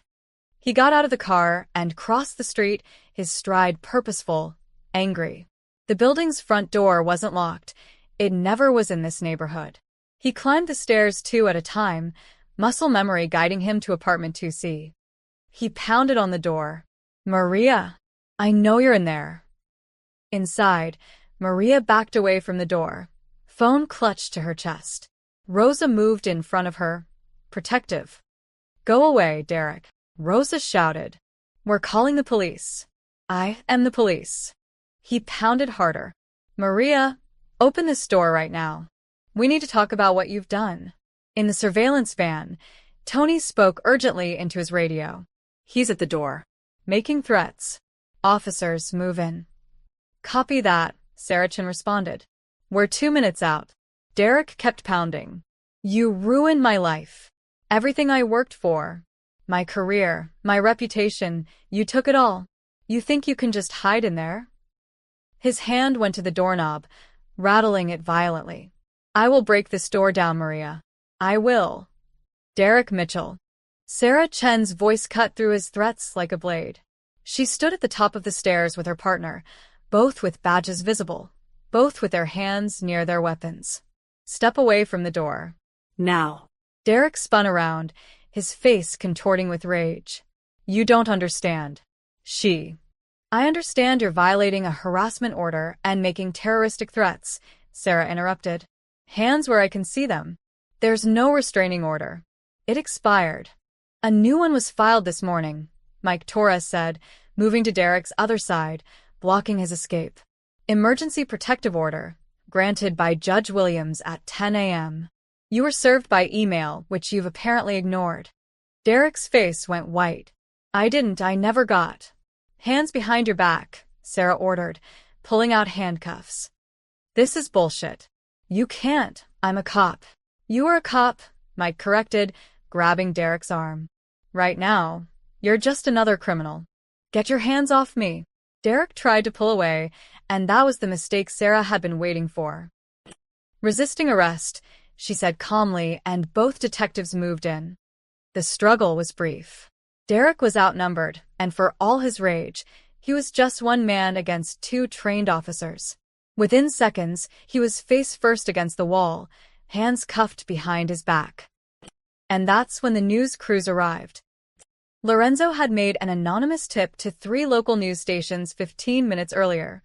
He got out of the car and crossed the street, his stride purposeful, angry. The building's front door wasn't locked. It never was in this neighborhood. He climbed the stairs 2 at a time, muscle memory guiding him to apartment 2C. He pounded on the door. Maria, I know you're in there. Inside, Maria backed away from the door, phone clutched to her chest. Rosa moved in front of her, protective. Go away, Derek, Rosa shouted. We're calling the police. I am the police. He pounded harder. Maria, open this door right now. We need to talk about what you've done. In the surveillance van, Tony spoke urgently into his radio. He's at the door, making threats. Officers, move in. Copy that, Sarah Chen responded. We're 2 minutes out. Derek kept pounding. You ruined my life. Everything I worked for. My career, my reputation, you took it all. You think you can just hide in there? His hand went to the doorknob, rattling it violently. I will break this door down, Maria. I will. Derek Mitchell. Sarah Chen's voice cut through his threats like a blade. She stood at the top of the stairs with her partner, both with badges visible, both with their hands near their weapons. Step away from the door. Now. Derek spun around, his face contorting with rage. You don't understand. I understand you're violating a harassment order and making terroristic threats, Sarah interrupted. Hands where I can see them. There's no restraining order. It expired. A new one was filed this morning, Mike Torres said, moving to Derek's other side, blocking his escape. Emergency protective order, granted by Judge Williams at 10 a.m. You were served by email, which you've apparently ignored. Derek's face went white. I never got. Hands behind your back, Sarah ordered, pulling out handcuffs. This is bullshit. You can't. I'm a cop. You are a cop, Mike corrected, grabbing Derek's arm. Right now, you're just another criminal. Get your hands off me. Derek tried to pull away, and that was the mistake Sarah had been waiting for. Resisting arrest, she said calmly, and both detectives moved in. The struggle was brief. Derek was outnumbered, and for all his rage, he was just one man against two trained officers. Within seconds, he was face first against the wall, hands cuffed behind his back. And that's when the news crews arrived. Lorenzo had made an anonymous tip to 3 local news stations 15 minutes earlier.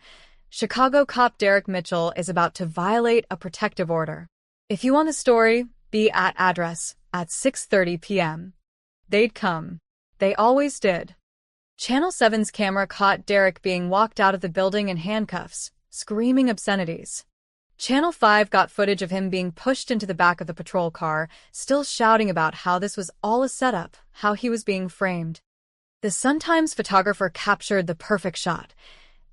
Chicago cop Derek Mitchell is about to violate a protective order. If you want the story, be at address at 6:30 p.m. They'd come. They always did. Channel 7's camera caught Derek being walked out of the building in handcuffs, screaming obscenities. Channel 5 got footage of him being pushed into the back of the patrol car, still shouting about how this was all a setup, how he was being framed. The Sun-Times photographer captured the perfect shot.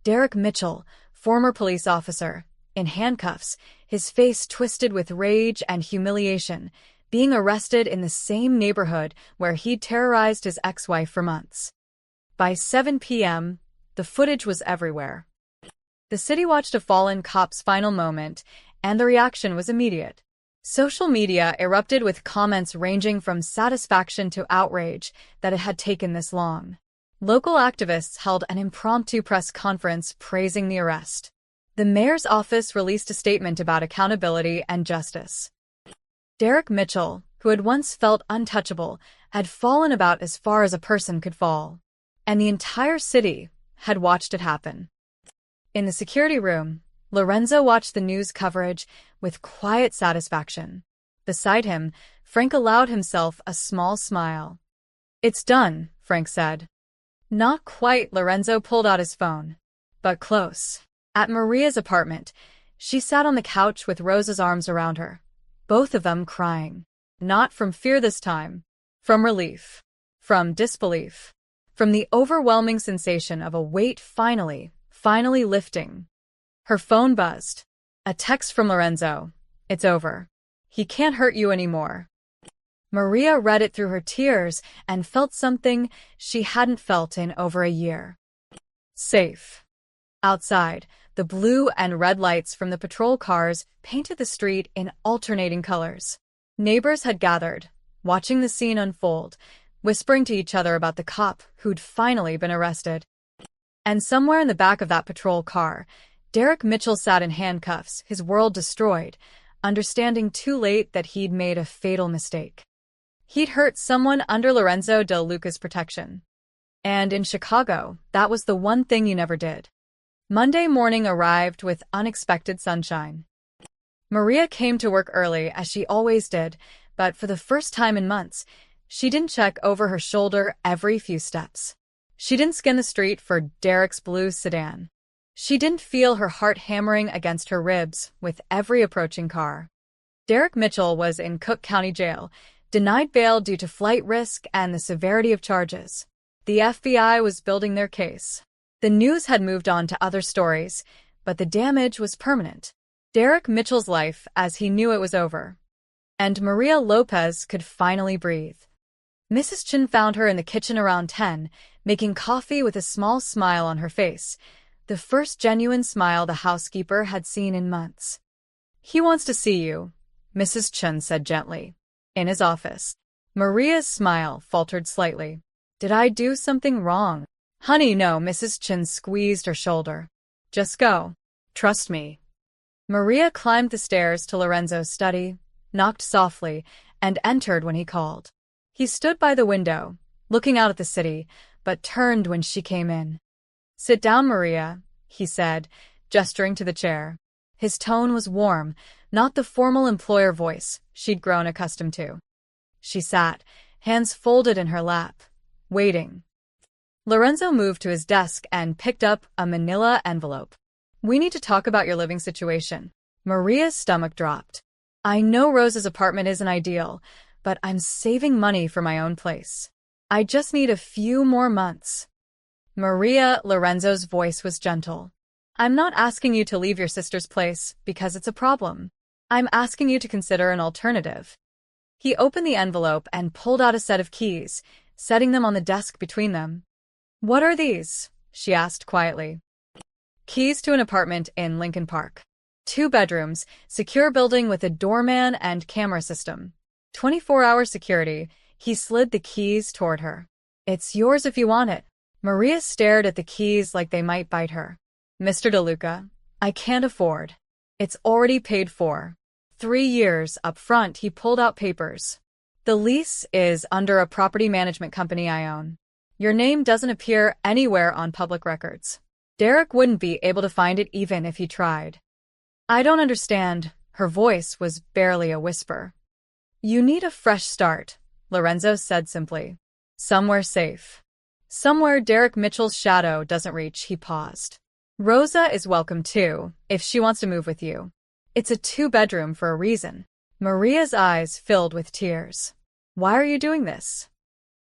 Derek Mitchell, former police officer, in handcuffs, his face twisted with rage and humiliation, being arrested in the same neighborhood where he'd terrorized his ex-wife for months. By 7 p.m., the footage was everywhere. The city watched a fallen cop's final moment, and the reaction was immediate. Social media erupted with comments ranging from satisfaction to outrage that it had taken this long. Local activists held an impromptu press conference praising the arrest. The mayor's office released a statement about accountability and justice. Derek Mitchell, who had once felt untouchable, had fallen about as far as a person could fall. And the entire city had watched it happen. In the security room, Lorenzo watched the news coverage with quiet satisfaction. Beside him, Frank allowed himself a small smile. "It's done," Frank said. Not quite. Lorenzo pulled out his phone. But close. At Maria's apartment, she sat on the couch with Rosa's arms around her, both of them crying. Not from fear this time. From relief. From disbelief. From the overwhelming sensation of a weight finally lifting. Her phone buzzed. A text from Lorenzo. "It's over. He can't hurt you anymore." Maria read it through her tears and felt something she hadn't felt in over a year. Safe. Outside, the blue and red lights from the patrol cars painted the street in alternating colors. Neighbors had gathered, watching the scene unfold, whispering to each other about the cop who'd finally been arrested. And somewhere in the back of that patrol car, Derek Mitchell sat in handcuffs, his world destroyed, understanding too late that he'd made a fatal mistake. He'd hurt someone under Lorenzo de Luca's protection. And in Chicago, that was the one thing you never did. Monday morning arrived with unexpected sunshine. Maria came to work early, as she always did, but for the first time in months, she didn't check over her shoulder every few steps. She didn't scan the street for Derek's blue sedan. She didn't feel her heart hammering against her ribs with every approaching car. Derek Mitchell was in Cook County Jail, denied bail due to flight risk and the severity of charges. The FBI was building their case. The news had moved on to other stories, but the damage was permanent. Derek Mitchell's life, as he knew it, was over. And Maria Lopez could finally breathe. Mrs. Chen found her in the kitchen around 10, making coffee with a small smile on her face, the first genuine smile the housekeeper had seen in months. "He wants to see you," Mrs. Chen said gently. "In his office." Maria's smile faltered slightly. "Did I do something wrong?" "Honey, no," Mrs. Chen squeezed her shoulder. "Just go. Trust me." Maria climbed the stairs to Lorenzo's study, knocked softly, and entered when he called. He stood by the window, looking out at the city, but turned when she came in. "Sit down, Maria," he said, gesturing to the chair. His tone was warm, not the formal employer voice she'd grown accustomed to. She sat, hands folded in her lap, waiting. Lorenzo moved to his desk and picked up a manila envelope. "We need to talk about your living situation." Maria's stomach dropped. "I know Rosa's apartment isn't ideal, but I'm saving money for my own place. I just need a few more months." "Maria," Lorenzo's voice was gentle. "I'm not asking you to leave your sister's place because it's a problem. I'm asking you to consider an alternative." He opened the envelope and pulled out a set of keys, setting them on the desk between them. "What are these?" she asked quietly. "Keys to an apartment in Lincoln Park. 2 bedrooms, secure building with a doorman and camera system. 24-hour security." He slid the keys toward her. It's yours if you want it. Maria stared at the keys like they might bite her. Mr. DeLuca, I can't afford. It's already paid for. 3 years up front, he pulled out papers. The lease is under a property management company I own. Your name doesn't appear anywhere on public records. Derek wouldn't be able to find it even if he tried. I don't understand. Her voice was barely a whisper. You need a fresh start, Lorenzo said simply. Somewhere safe. Somewhere Derek Mitchell's shadow doesn't reach, he paused. Rosa is welcome too, if she wants to move with you. It's a 2-bedroom for a reason. Maria's eyes filled with tears. Why are you doing this?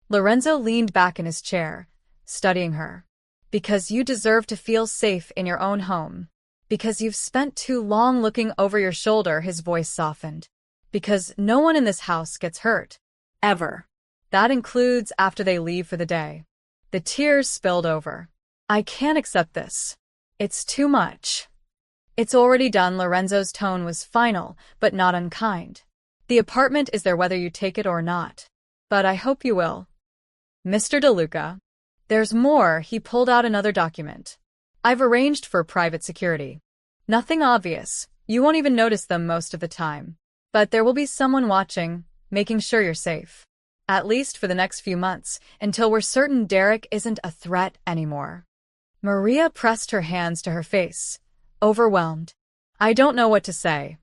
Lorenzo leaned back in his chair, studying her. Because you deserve to feel safe in your own home. Because you've spent too long looking over your shoulder, his voice softened. Because no one in this house gets hurt. Ever. That includes after they leave for the day. The tears spilled over. I can't accept this. It's too much. It's already done. Lorenzo's tone was final, but not unkind. The apartment is there whether you take it or not. But I hope you will. Mr. DeLuca. There's more. He pulled out another document. I've arranged for private security. Nothing obvious. You won't even notice them most of the time. But there will be someone watching, making sure you're safe. At least for the next few months, until we're certain Derek isn't a threat anymore. Maria pressed her hands to her face, overwhelmed. I don't know what to say.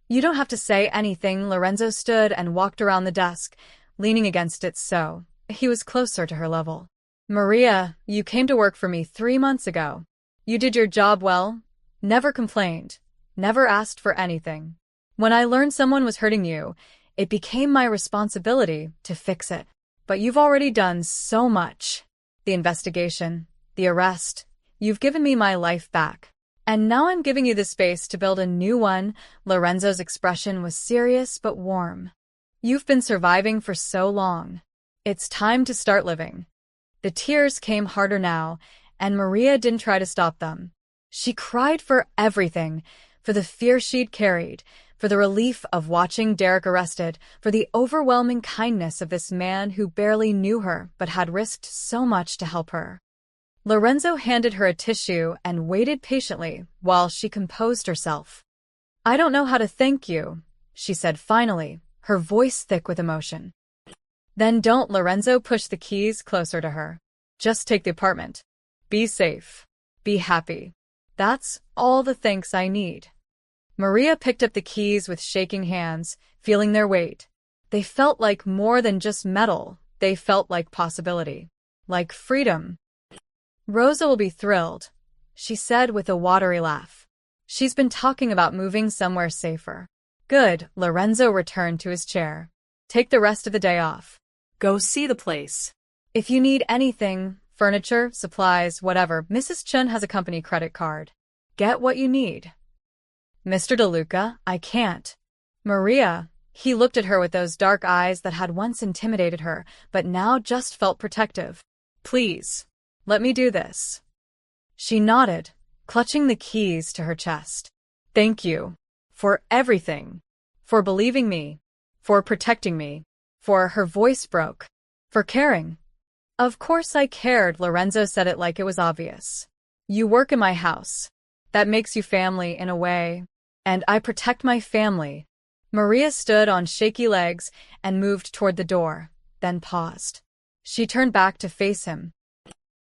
You don't have to say anything. Lorenzo stood and walked around the desk, leaning against it so he was closer to her level. Maria, you came to work for me 3 months ago. You did your job well, never complained, never asked for anything. When I learned someone was hurting you, it became my responsibility to fix it. But you've already done so much. The investigation, the arrest, you've given me my life back. And now I'm giving you the space to build a new one. Lorenzo's expression was serious but warm. You've been surviving for so long. It's time to start living. The tears came harder now, and Maria didn't try to stop them. She cried for everything, for the fear she'd carried, for the relief of watching Derek arrested, for the overwhelming kindness of this man who barely knew her but had risked so much to help her. Lorenzo handed her a tissue and waited patiently while she composed herself. I don't know how to thank you, she said finally, her voice thick with emotion. Then don't. Lorenzo pushed the keys closer to her. Just take the apartment. Be safe. Be happy. That's all the thanks I need. Maria picked up the keys with shaking hands, feeling their weight. They felt like more than just metal. They felt like possibility. Like freedom. Rosa will be thrilled, she said with a watery laugh. She's been talking about moving somewhere safer. Good. Lorenzo returned to his chair. Take the rest of the day off. Go see the place. If you need anything, furniture, supplies, whatever, Mrs. Chun has a company credit card. Get what you need. Mr. DeLuca, I can't. Maria, he looked at her with those dark eyes that had once intimidated her, but now just felt protective. Please, let me do this. She nodded, clutching the keys to her chest. Thank you. For everything. For believing me. For protecting me. For her voice broke. For caring. Of course I cared. Lorenzo said it like it was obvious. You work in my house. That makes you family in a way. And I protect my family. Maria stood on shaky legs and moved toward the door, then paused. She turned back to face him.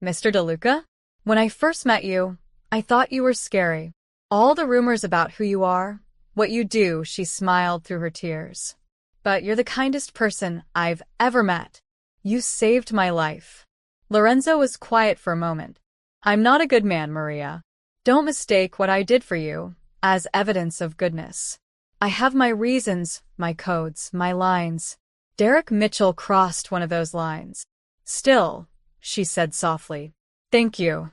Mr. DeLuca? When I first met you, I thought you were scary. All the rumors about who you are, what you do, she smiled through her tears. But you're the kindest person I've ever met. You saved my life. Lorenzo was quiet for a moment. I'm not a good man, Maria. Don't mistake what I did for you as evidence of goodness. I have my reasons, my codes, my lines. Derek Mitchell crossed one of those lines. Still, she said softly, thank you.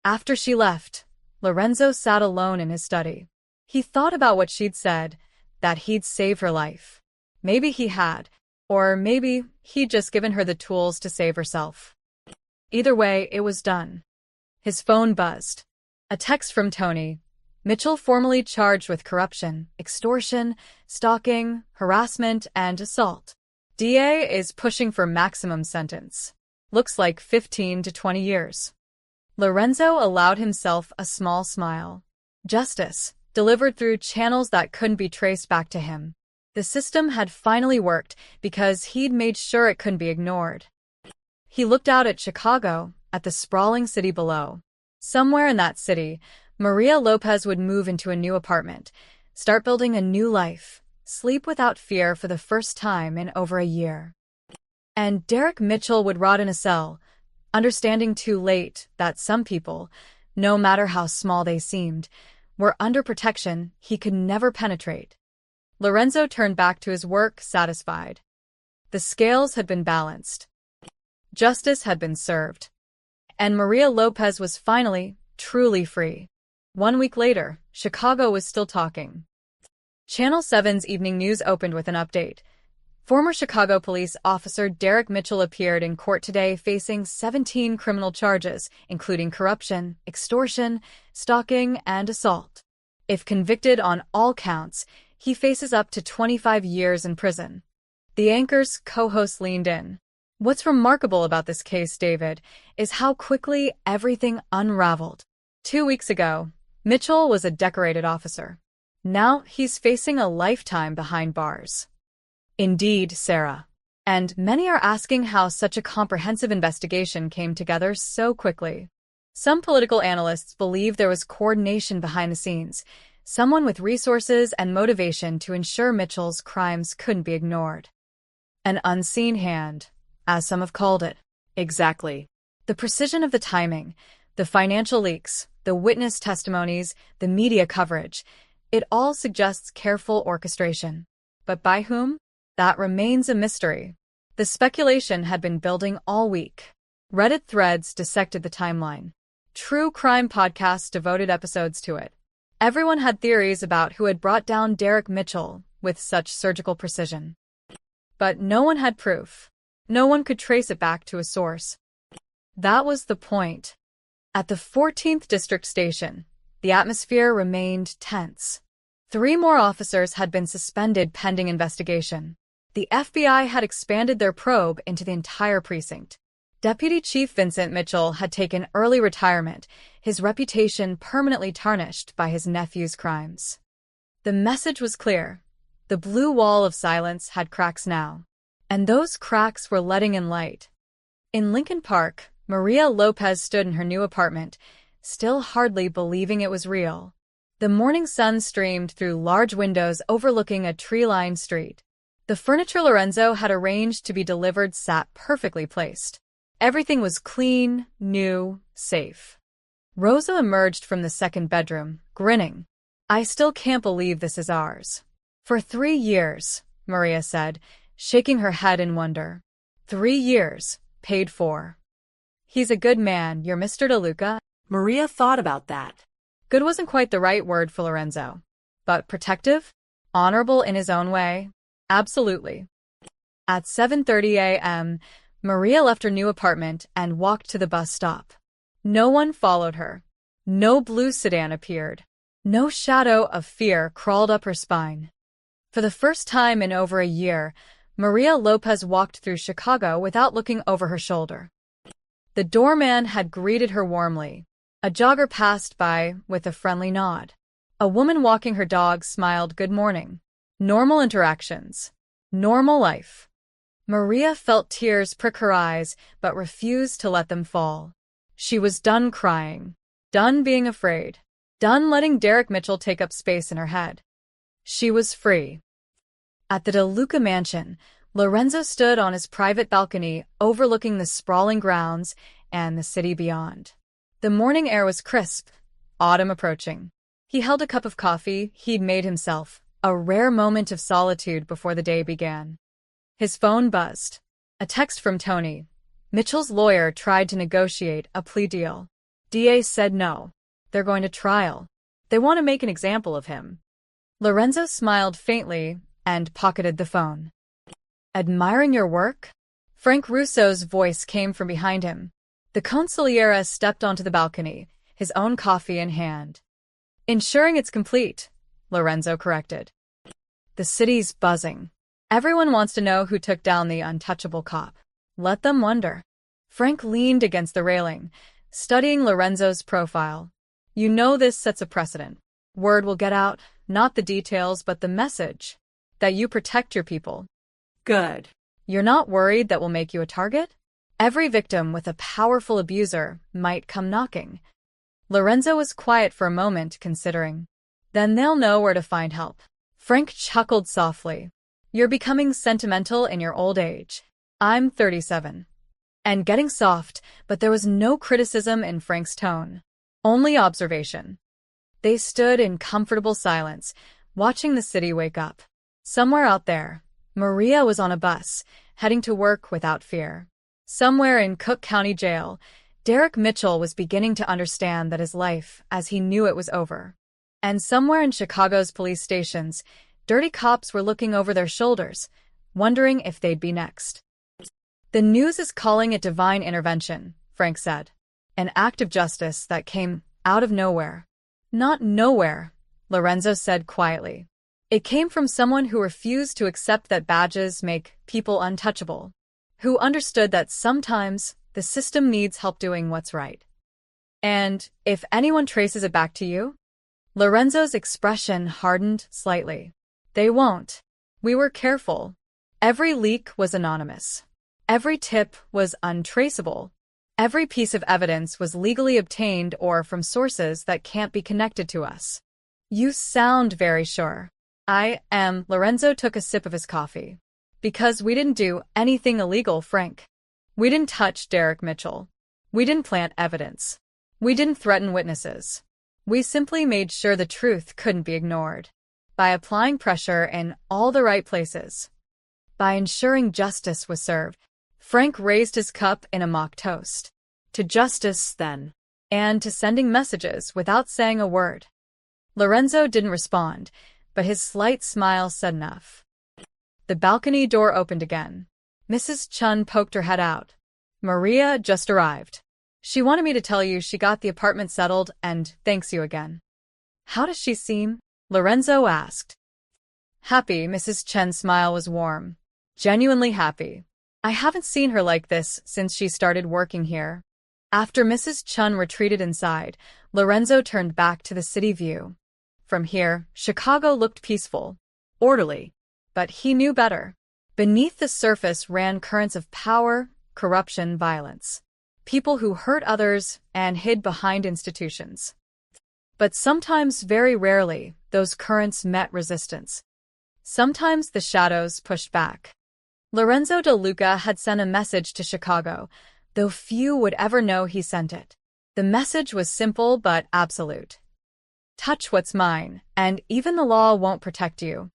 After she left, Lorenzo sat alone in his study. He thought about what she'd said, that he'd save her life. Maybe he had, or maybe he'd just given her the tools to save herself. Either way, it was done. His phone buzzed. A text from Tony. Mitchell formally charged with corruption, extortion, stalking, harassment, and assault. DA is pushing for maximum sentence. Looks like 15 to 20 years. Lorenzo allowed himself a small smile. Justice, delivered through channels that couldn't be traced back to him. The system had finally worked because he'd made sure it couldn't be ignored. He looked out at Chicago, at the sprawling city below. Somewhere in that city, Maria Lopez would move into a new apartment, start building a new life, sleep without fear for the first time in over a year. And Derek Mitchell would rot in a cell, understanding too late that some people, no matter how small they seemed, were under protection he could never penetrate. Lorenzo turned back to his work satisfied. The scales had been balanced. Justice had been served. And Maria Lopez was finally, truly free. 1 week later, Chicago was still talking. Channel 7's Evening News opened with an update. Former Chicago police officer Derek Mitchell appeared in court today facing 17 criminal charges, including corruption, extortion, stalking, and assault. If convicted on all counts, he faces up to 25 years in prison. The anchor's co-host leaned in. What's remarkable about this case, David, is how quickly everything unraveled. 2 weeks ago, Mitchell was a decorated officer. Now he's facing a lifetime behind bars. Indeed, Sarah. And many are asking how such a comprehensive investigation came together so quickly. Some political analysts believe there was coordination behind the scenes, someone with resources and motivation to ensure Mitchell's crimes couldn't be ignored. An unseen hand, as some have called it. Exactly. The precision of the timing, the financial leaks, the witness testimonies, the media coverage, it all suggests careful orchestration. But by whom? That remains a mystery. The speculation had been building all week. Reddit threads dissected the timeline. True crime podcasts devoted episodes to it. Everyone had theories about who had brought down Derek Mitchell with such surgical precision. But no one had proof. No one could trace it back to a source. That was the point. At the 14th District Station, the atmosphere remained tense. 3 more officers had been suspended pending investigation. The FBI had expanded their probe into the entire precinct. Deputy Chief Vincent Mitchell had taken early retirement, his reputation permanently tarnished by his nephew's crimes. The message was clear. The blue wall of silence had cracks now. And those cracks were letting in light. In Lincoln Park, Maria Lopez stood in her new apartment, still hardly believing it was real. The morning sun streamed through large windows overlooking a tree-lined street. The furniture Lorenzo had arranged to be delivered sat perfectly placed. Everything was clean, new, safe. Rosa emerged from the second bedroom, grinning. "I still can't believe this is ours." "For 3 years," Maria said, shaking her head in wonder. 3 years, paid for. "He's a good man, your Mr. DeLuca." Maria thought about that. Good wasn't quite the right word for Lorenzo. But protective? Honorable in his own way? Absolutely. At 7:30 a.m., Maria left her new apartment and walked to the bus stop. No one followed her. No blue sedan appeared. No shadow of fear crawled up her spine. For the first time in over a year, Maria Lopez walked through Chicago without looking over her shoulder. The doorman had greeted her warmly. A jogger passed by with a friendly nod. A woman walking her dog smiled good morning. Normal interactions. Normal life. Maria felt tears prick her eyes, but refused to let them fall. She was done crying. Done being afraid. Done letting Derek Mitchell take up space in her head. She was free. At the DeLuca mansion, Lorenzo stood on his private balcony overlooking the sprawling grounds and the city beyond. The morning air was crisp, autumn approaching. He held a cup of coffee he'd made himself, a rare moment of solitude before the day began. His phone buzzed. A text from Tony. Mitchell's lawyer tried to negotiate a plea deal. DA said no. They're going to trial. They want to make an example of him. Lorenzo smiled faintly and pocketed the phone. "Admiring your work?" Frank Russo's voice came from behind him. The consigliere stepped onto the balcony, his own coffee in hand. "Ensuring it's complete," Lorenzo corrected. "The city's buzzing. Everyone wants to know who took down the untouchable cop. Let them wonder." Frank leaned against the railing, studying Lorenzo's profile. You know this sets a precedent. Word will get out, not the details but the message. That you protect your people. Good. You're not worried that we'll make you a target? Every victim with a powerful abuser might come knocking. Lorenzo was quiet for a moment, considering. Then they'll know where to find help. Frank chuckled softly. You're becoming sentimental in your old age. I'm 37. And getting soft, but there was no criticism in Frank's tone. Only observation. They stood in comfortable silence, watching the city wake up. Somewhere out there, Maria was on a bus, heading to work without fear. Somewhere in Cook County Jail, Derek Mitchell was beginning to understand that his life, as he knew it, was over. And somewhere in Chicago's police stations, dirty cops were looking over their shoulders, wondering if they'd be next. The news is calling it divine intervention, Frank said. An act of justice that came out of nowhere. Not nowhere, Lorenzo said quietly. It came from someone who refused to accept that badges make people untouchable. Who understood that sometimes the system needs help doing what's right. And if anyone traces it back to you? Lorenzo's expression hardened slightly. They won't. We were careful. Every leak was anonymous. Every tip was untraceable. Every piece of evidence was legally obtained or from sources that can't be connected to us. You sound very sure. I am. Lorenzo took a sip of his coffee. Because we didn't do anything illegal, Frank. We didn't touch Derek Mitchell. We didn't plant evidence. We didn't threaten witnesses. We simply made sure the truth couldn't be ignored. By applying pressure in all the right places. By ensuring justice was served. Frank raised his cup in a mock toast. To justice, then. And to sending messages without saying a word. Lorenzo didn't respond, but his slight smile said enough. The balcony door opened again. Mrs. Chun poked her head out. Maria just arrived. She wanted me to tell you she got the apartment settled and thanks you again. How does she seem? Lorenzo asked. Happy. Mrs. Chen's smile was warm. Genuinely happy. I haven't seen her like this since she started working here. After Mrs. Chun retreated inside, Lorenzo turned back to the city view. From here, Chicago looked peaceful, orderly. But he knew better. Beneath the surface ran currents of power, corruption, violence. People who hurt others and hid behind institutions. But sometimes, very rarely, those currents met resistance. Sometimes the shadows pushed back. Lorenzo De Luca had sent a message to Chicago, though few would ever know he sent it. The message was simple but absolute. Touch what's mine, and even the law won't protect you.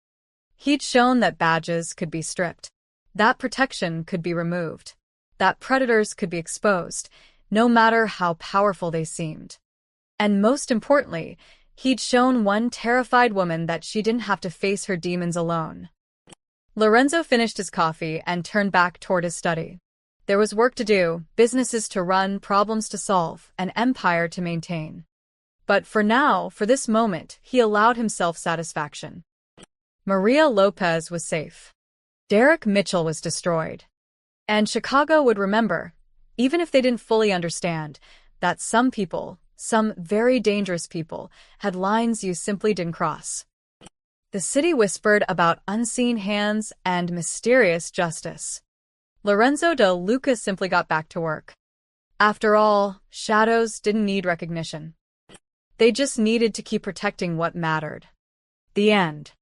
He'd shown that badges could be stripped, that protection could be removed, that predators could be exposed, no matter how powerful they seemed. And most importantly, he'd shown one terrified woman that she didn't have to face her demons alone. Lorenzo finished his coffee and turned back toward his study. There was work to do, businesses to run, problems to solve, an empire to maintain. But for now, for this moment, he allowed himself satisfaction. Maria Lopez was safe. Derek Mitchell was destroyed. And Chicago would remember, even if they didn't fully understand, that some people, some very dangerous people, had lines you simply didn't cross. The city whispered about unseen hands and mysterious justice. Lorenzo De Luca simply got back to work. After all, shadows didn't need recognition. They just needed to keep protecting what mattered. The end.